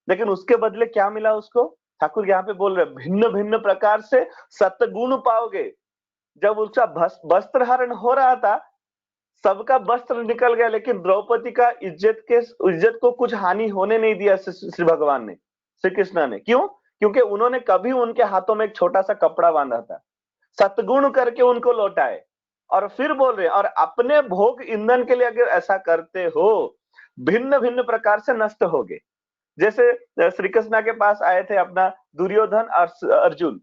लेकिन उसके बदले क्या मिला उसको? ठाकुर यहाँ पे बोल रहे भिन्न भिन्न प्रकार से सत्गुण पाओगे। जब उसका वस्त्र हरण हो रहा था, सबका वस्त्र निकल गया, लेकिन द्रौपदी का इज्जत को कुछ हानि होने नहीं दिया श्री भगवान ने, श्री कृष्ण ने। क्यों? क्योंकि उन्होंने कभी उनके हाथों में एक छोटा सा कपड़ा बांधा था, सत्गुण करके उनको लौटाए। और फिर बोल रहे, और अपने भोग ईंधन के लिए अगर ऐसा करते हो, भिन्न भिन्न प्रकार से नष्ट होगे। जैसे श्री कृष्ण के पास आए थे अपना दुर्योधन और अर्जुन,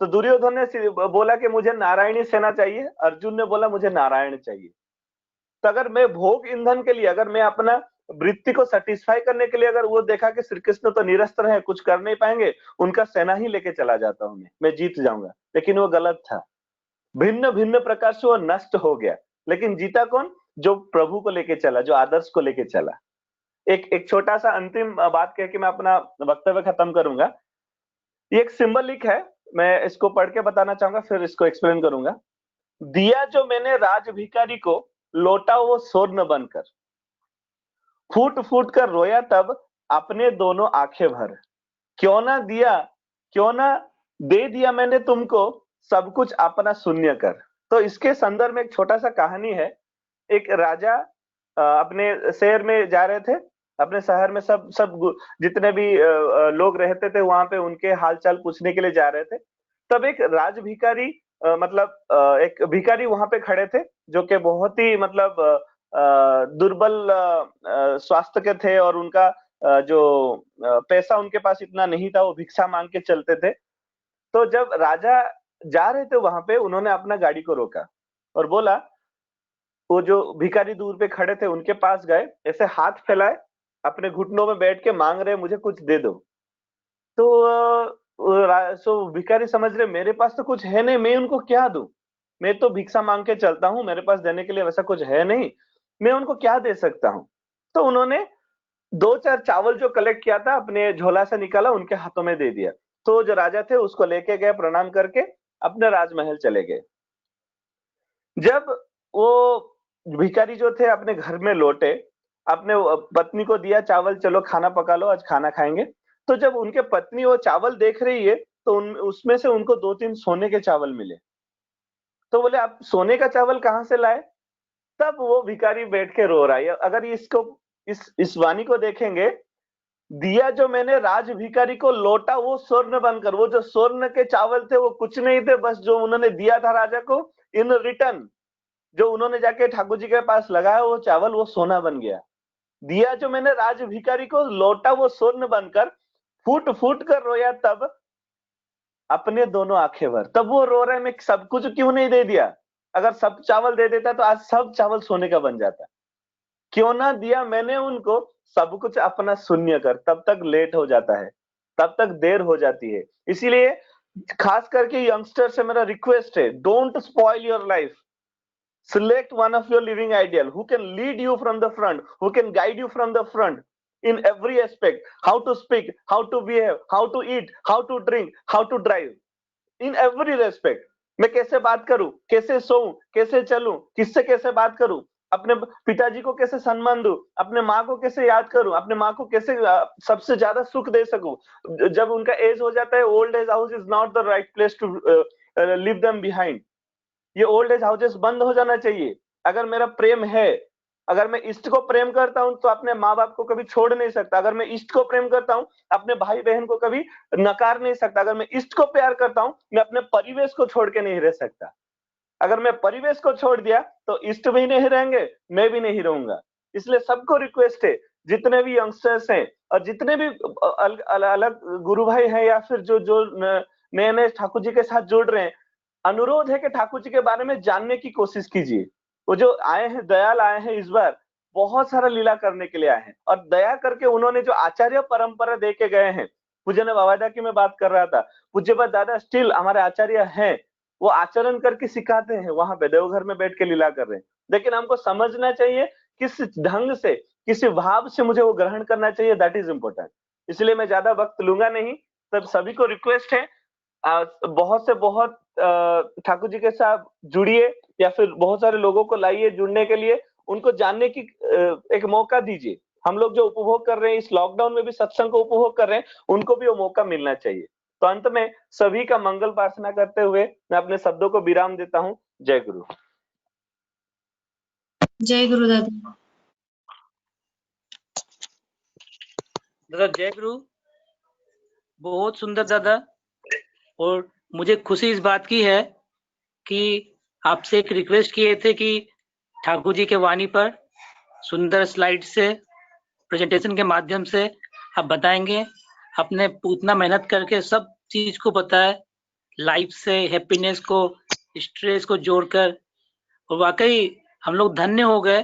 तो दुर्योधन ने बोला कि मुझे नारायणी सेना चाहिए, अर्जुन ने बोला मुझे नारायण चाहिए। तो अगर मैं भोग ईंधन के लिए, अगर मैं अपना वृत्ति को सेटिस्फाई करने के लिए, अगर वो देखा कि श्री कृष्ण तो निरस्त्र है, कुछ कर नहीं पाएंगे, उनका सेना ही लेके चला जाता हूं, मैं जीत जाऊंगा। लेकिन वो गलत था, भिन्न भिन्न प्रकार से वो नष्ट हो गया। लेकिन जीता कौन? जो प्रभु को लेके चला, जो आदर्श को लेके चला। एक छोटा सा अंतिम बात कह के मैं अपना वक्तव्य खत्म करूंगा। ये एक सिंबलिक है, मैं इसको पढ़ के बताना चाहूंगा, फिर इसको एक्सप्लेन करूंगा। दिया जो मैंने राज भिखारी को, लौटा वो स्वर्ण बनकर, फूट फूट कर रोया तब अपने दोनों आंखें भर। क्यों ना दिया, क्यों ना दे दिया मैंने तुमको, सब कुछ अपना शून्य कर। तो इसके संदर्भ में एक छोटा सा कहानी है। एक राजा अपने शहर में जा रहे थे, अपने शहर में सब जितने भी लोग रहते थे वहां पे उनके हालचाल पूछने के लिए जा रहे थे। तब एक राज भिखारी एक भिखारी वहां पे खड़े थे, जो कि बहुत ही मतलब दुर्बल स्वास्थ्य के थे, और उनका जो पैसा उनके पास इतना नहीं था, वो भिक्षा मांग के चलते थे। तो जब राजा जा रहे थे वहां पे, उन्होंने अपना गाड़ी को रोका और बोला, वो जो भिखारी दूर पे खड़े थे उनके पास गए, ऐसे हाथ फैलाए, अपने घुटनों में बैठ के मांग रहे, मुझे कुछ दे दो। तो भिखारी समझ रहे मेरे पास तो कुछ है नहीं, मैं उनको क्या दूं, मैं तो भिक्षा मांग के चलता हूं, मेरे पास देने के लिए वैसा कुछ है नहीं, मैं उनको क्या दे सकता हूं। तो उन्होंने 2-4 चावल जो कलेक्ट किया था अपने झोला से निकाला, उनके हाथों में दे दिया। तो जो राजा थे उसको लेके गए, प्रणाम करके अपने राजमहल चले गए। जब वो भिखारी जो थे अपने घर में लौटे, अपने पत्नी को दिया चावल, चलो खाना पका लो, आज खाना खाएंगे। तो जब उनके पत्नी वो चावल देख रही है, तो उसमें से उनको 2-3 सोने के चावल मिले। तो बोले, आप सोने का चावल कहां से लाए? तब वो भिखारी बैठ के रो रहा है। अगर इसको इस वाणी को देखेंगे, दिया जो मैंने राज भिखारी को, लौटा वो स्वर्ण बनकर। वो जो स्वर्ण के चावल थे वो कुछ नहीं थे, बस जो उन्होंने दिया था राजा को, इन रिटर्न जो उन्होंने जाके ठाकुर जी के पास लगाया, वो चावल वो सोना बन गया। दिया जो मैंने राज भिखारी को, लौटा वो स्वर्ण बनकर, फूट फूट कर रोया तब अपने दोनों आंखें भर। तब वो रो रहे, मैं सब कुछ क्यों नहीं दे दिया? अगर सब चावल दे देता तो आज सब चावल सोने का बन जाता। क्यों ना दिया मैंने उनको, सब कुछ अपना शून्य कर। तब तक लेट हो जाता है, तब तक देर हो जाती है। इसीलिए खास करके यंगस्टर से मेरा रिक्वेस्ट है, don't spoil your life. Select one of your living ideal who can lead you from the front, who can guide you from the front in every aspect. How to speak, how to behave, how to eat, how to drink, how to drive. In every respect. मैं कैसे बात करूं, कैसे सोऊं, कैसे चलूं, किससे कैसे बात करूं, अपने पिताजी को कैसे सम्मान दूं, अपने माँ को कैसे याद करूं, अपने माँ को कैसे सबसे ज्यादा सुख दे सकूं। जब उनका एज हो जाता है, old age house is not the right place to leave them behind. ये ओल्ड एज हाउसेस बंद हो जाना चाहिए। अगर मेरा प्रेम है, अगर मैं इष्ट को प्रेम करता हूं, तो अपने माँ बाप को कभी छोड़ नहीं सकता। अगर मैं इष्ट को प्रेम करता हूं, अपने भाई बहन को कभी नकार नहीं सकता। अगर मैं इष्ट को प्यार करता हूं, मैं अपने परिवेश को छोड़ के नहीं रह सकता। अगर मैं परिवेश को छोड़ दिया तो इष्ट भी नहीं रहेंगे, मैं भी नहीं रहूंगा। इसलिए सबको रिक्वेस्ट है, जितने भी यंगस्टर्स हैं और जितने भी अलग गुरु भाई हैं, या फिर जो नए नए ठाकुर जी के साथ जुड़ रहे हैं, अनुरोध है कि ठाकुर जी के बारे में जानने की कोशिश कीजिए। वो जो आए हैं, दयाल आए हैं, इस बार बहुत सारा लीला करने के लिए आए हैं, और दया करके उन्होंने जो आचार्य परंपरा दे के गए हैं, पूज्य बाबादा की मैं बात कर रहा था, पूज्यपाद दादा स्टिल हमारे आचार्य हैं, वो आचरण करके सिखाते हैं, वहां पे देवघर में बैठ के लीला कर रहे हैं। लेकिन हमको समझना चाहिए किस ढंग से, किस भाव से मुझे वो ग्रहण करना चाहिए, दैट इज इंपॉर्टेंट। इसलिए मैं ज्यादा वक्त लूंगा नहीं। तब सभी को रिक्वेस्ट है, बहुत से बहुत ठाकुर जी के साथ जुड़िए, या फिर बहुत सारे लोगों को लाइए जुड़ने के लिए, उनको जानने की एक मौका दीजिए। हम लोग जो उपभोग कर रहे हैं इस लॉकडाउन में भी सत्संग को उपभोग कर रहे हैं, उनको भी वो मौका मिलना चाहिए। तो अंत में सभी का मंगल प्रार्थना करते हुए मैं अपने शब्दों को विराम देता हूँ। जय गुरु। जय गुरु दादा। दादा जय गुरु, बहुत सुंदर दादा। और मुझे खुशी इस बात की है कि आपसे एक रिक्वेस्ट किए थे कि ठाकुर जी के वाणी पर सुंदर स्लाइड से प्रेजेंटेशन के माध्यम से आप बताएंगे। आपने उतना मेहनत करके सब चीज को बताया, लाइफ से हैप्पीनेस को, स्ट्रेस को जोड़कर, और वाकई हम लोग धन्य हो गए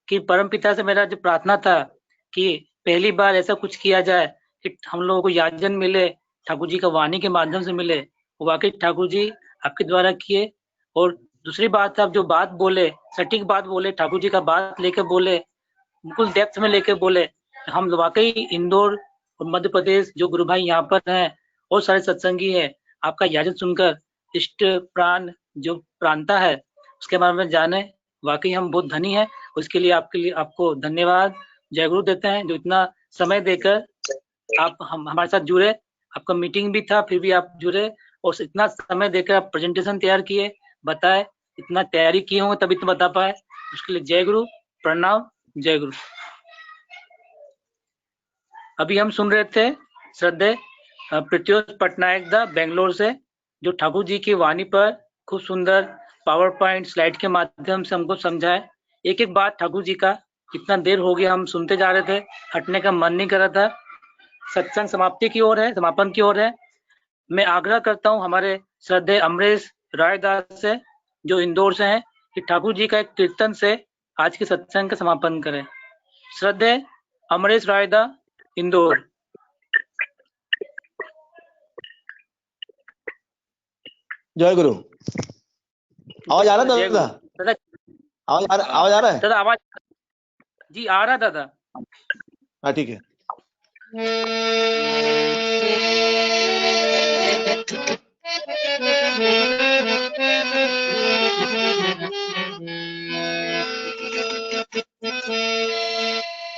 कि परमपिता से मेरा जो प्रार्थना था कि पहली बार ऐसा कुछ किया जाए कि हम लोगों को याजन मिले, ठाकुर जी का वाणी के माध्यम से मिले, वो वाकई ठाकुर जी आपके द्वारा किए। और दूसरी बात, आप जो बात बोले, सटीक बात बोले, ठाकुर जी का बात लेके बोले, बिल्कुल डेप्थ में लेके बोले। हम वाकई इंदौर और मध्य प्रदेश जो गुरु भाई यहाँ पर हैं और सारे सत्संगी है, आपका याजन सुनकर इष्ट प्राण जो प्रांता है उसके बारे में जाने, वाकई हम बहुत धनी हैं। उसके लिए आपको धन्यवाद, जय गुरु देते हैं, जो इतना समय देकर आप हमारे साथ जुड़े। आपका मीटिंग भी था फिर भी आप जुड़े, और इतना समय देकर आप प्रेजेंटेशन तैयार किए, बताए, इतना तैयारी किए होंगे तभी तो बता पाए। उसके लिए जय गुरु, प्रणाम, जय गुरु। अभी हम सुन रहे थे श्रद्धेय प्रत्युष पटनायक दा बेंगलोर से, जो ठाकुर जी की वाणी पर खूब सुंदर पावर पॉइंट स्लाइड के माध्यम से हमको समझाए। एक एक बात ठाकुर जी का, कितना देर हो गया हम सुनते जा रहे थे, हटने का मन नहीं कर रहा था। सत्संग समाप्ति की ओर है, समापन की ओर है। मैं आग्रह करता हूँ हमारे श्रद्धेय अमरेश रायदास से, जो इंदौर से हैं, कि ठाकुर जी का एक कीर्तन से आज के सत्संग का समापन करें। श्रद्धेय अमरेश रायदा, इंदौर। जय गुरु। आवाज आ रहा है जय दादा? गुरु। दादा आवाज आ रहा है? दादा आवाज जी आ रहा है दादा। हाँ ठीक है।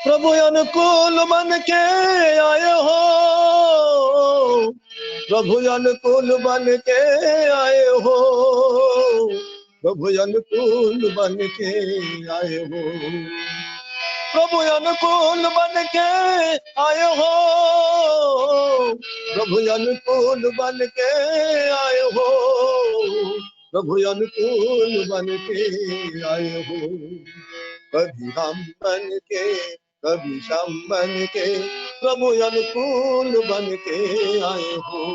प्रभु अनुकूल बन के आए हो, प्रभु अनुकूल बन के आए हो, प्रभु अनुकूल बन के आए हो, प्रभु अनुकूल बन के आए हो, प्रभु अनुकूल बन के आए हो, प्रभु अनुकूल बन के आए हो। कभी हम बन के, कभी श्याम बन के, प्रभु अनुकूल बन के आए हो।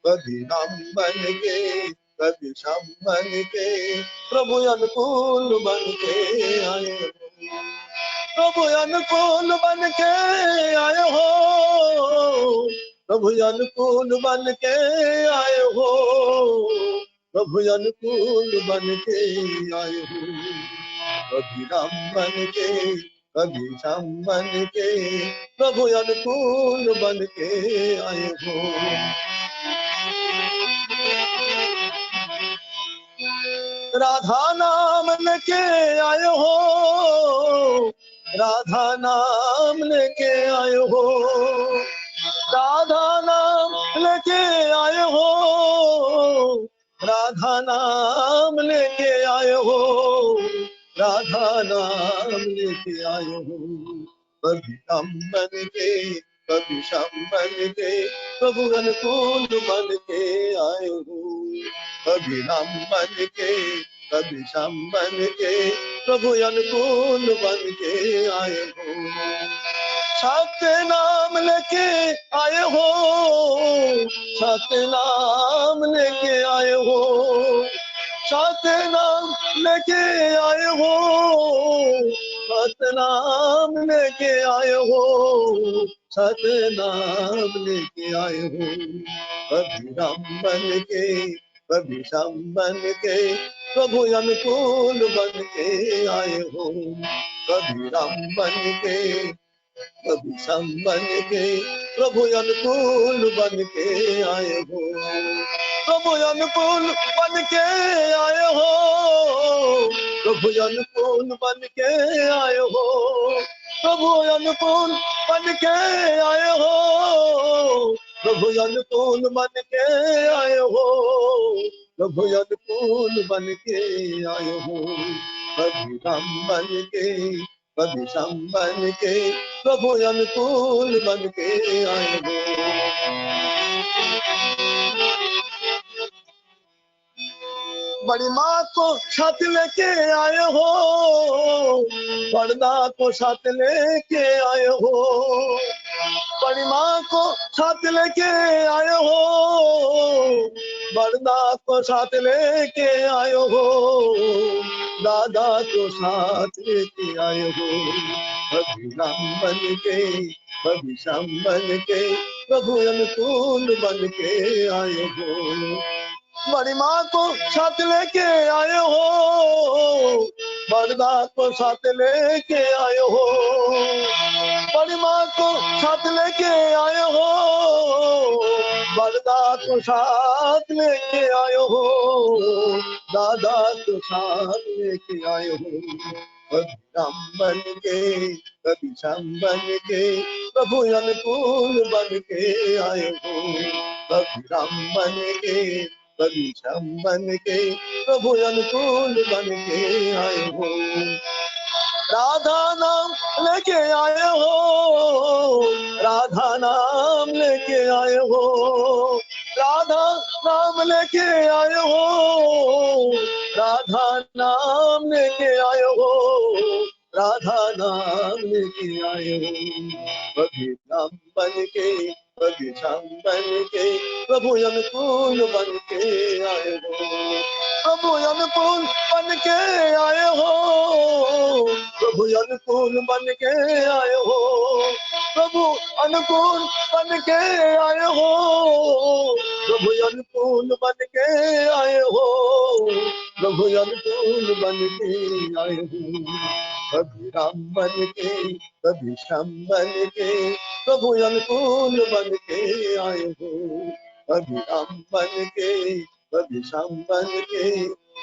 कभी हम बन के, कभी श्याम बन के, प्रभु अनुकूल बन के आए हो। प्रभु अनुकूल बन के आए हो, प्रभु अनुकूल बन के आए हो, प्रभु अनुकूल बन के आए हो। कभी राम बन के, कभी श्याम बन के, प्रभु अनुकूल बन के आए हो। राधा नाम लेके आए हो, राधा नाम लेके आए हो, राधा नाम लेके आए हो, राधा नाम लेके आए हो, राधा नाम लेके आए हो। कभी राम बन के, कभी श्याम बन के, प्रभु अनुकूल बन के आए हो। कभी राम बन के, कभी श्याम बन के, प्रभु अनुकूल बन के आए हो। सत्य नाम लेके आए हो, सत्य नाम लेके आए हो, सत्य नाम लेके आए हो, सत्य नाम लेके आए हो, सत्य नाम लेके आए हो। कभी राम बन के, कभी श्याम बन के, प्रभु अनुकूल बन के आए हो। कभी राम बन के, कभी श्याम बन के, प्रभु अनुकूल बन के आए हो, प्रभु अनुकूल बन के आए हो, प्रभु अनुकूल बन के आए हो, प्रभु अनुकूल बन के आए हो, प्रभु अनुकूल बन के आए हो, प्रभु अनुकूल बन के आए हो, कभी राम बन के कभी श्याम बन के प्रभु अनुकूल बन के आए हो। बड़ी माँ को साथ लेके आए हो, पर्दा को साथ लेके आए हो, बड़ी माँ को साथ लेके आए हो, पर्दा को साथ लेके आए हो, दादा को साथ लेके आए हो, कभी राम बन के कभी श्याम बन के प्रभु अनुकूल बन के आए हो। बड़ी माँ को साथ लेके आए हो, बरदा को साथ लेके आए हो, बड़ी माँ को साथ लेके आए हो, बरदा को साथ लेके आए हो, दादा को साथ लेके आए हो, कभी राम बन के कभी श्याम बन के प्रभु अनुकूल बन के आए हो, कभी राम बन के कभी श्याम बन के प्रभु अनुकूल बन के आए हो। राधा नाम लेके आए हो, राधा नाम लेके आए हो, राधा नाम लेके आए हो, राधा नाम लेके आए हो, राधा नाम लेके आए हो, कभी राम बन के कभी श्याम बन के प्रभु अनुकूल बन के आए हो, प्रभु अनुकूल बन के आए हो, प्रभु अनुकूल बन के आए हो, प्रभु अनुकूल बन के आए हो, प्रभु अनुकूल बन के आए हो, प्रभु अनुकूल बन के आए हो, कभी राम बन के कभी श्याम बन के प्रभु अनुकूल बन के आए हो, कभी राम बन के कभी श्याम बन के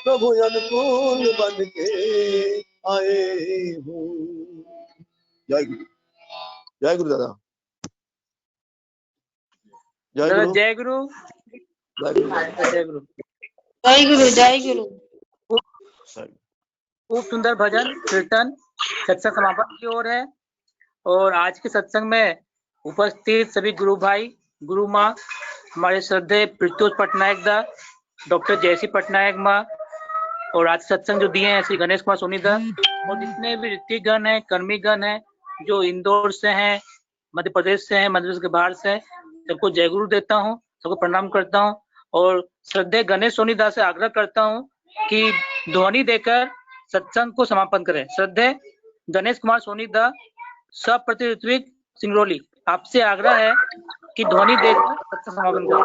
प्रभु अनुकूल बन के आए हो। जय गुरु, जय गुरु दादा, जय गुरु, जय गुरु, जय गुरु, जय गुरु, जय गुरु, जय गुरु। खूब सुंदर भजन कीर्तन सत्संग समापन की ओर है। और आज के सत्संग में उपस्थित सभी गुरु भाई गुरु माँ, हमारे श्रद्धेय पृथ्वी पटनायक दा, डॉक्टर जयसी पटनायक माँ, और आज सत्संग जो दिए हैं श्री गणेश कुमार सोनी दा, और जितने भी ऋतिकगण है कर्मीगण है जो इंदौर से हैं, मध्य प्रदेश से हैं, मध्य प्रदेश के बाहर से हैं, सबको जय गुरु देता हूँ, सबको प्रणाम करता हूँ। और श्रद्धेय गणेश सोनी दा से आग्रह करता हूँ कि ध्वनि देकर सत्संग को समापन करें। श्रद्धेय गणेश कुमार सोनी दा, सप्रति ऋत्विक सिंगरौली, आपसे आग्रह है कि ध्वनि देकर सत्संग समापन करें।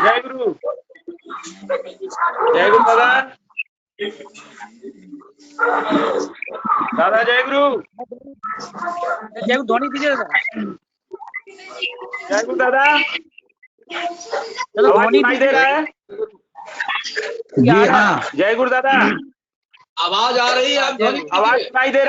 जय गुरु, जय गुरु दादा, दादा जय गुरु, जय गुरु ध्वनि दीजिए दादा, जय गुरु दादा, चलो ध्वनि सुनाई दे रहा है? जी हाँ, जय गुरु दादा, आवाज आ रही है, आप ध्वनि आवाज सुनाई दे रहा है?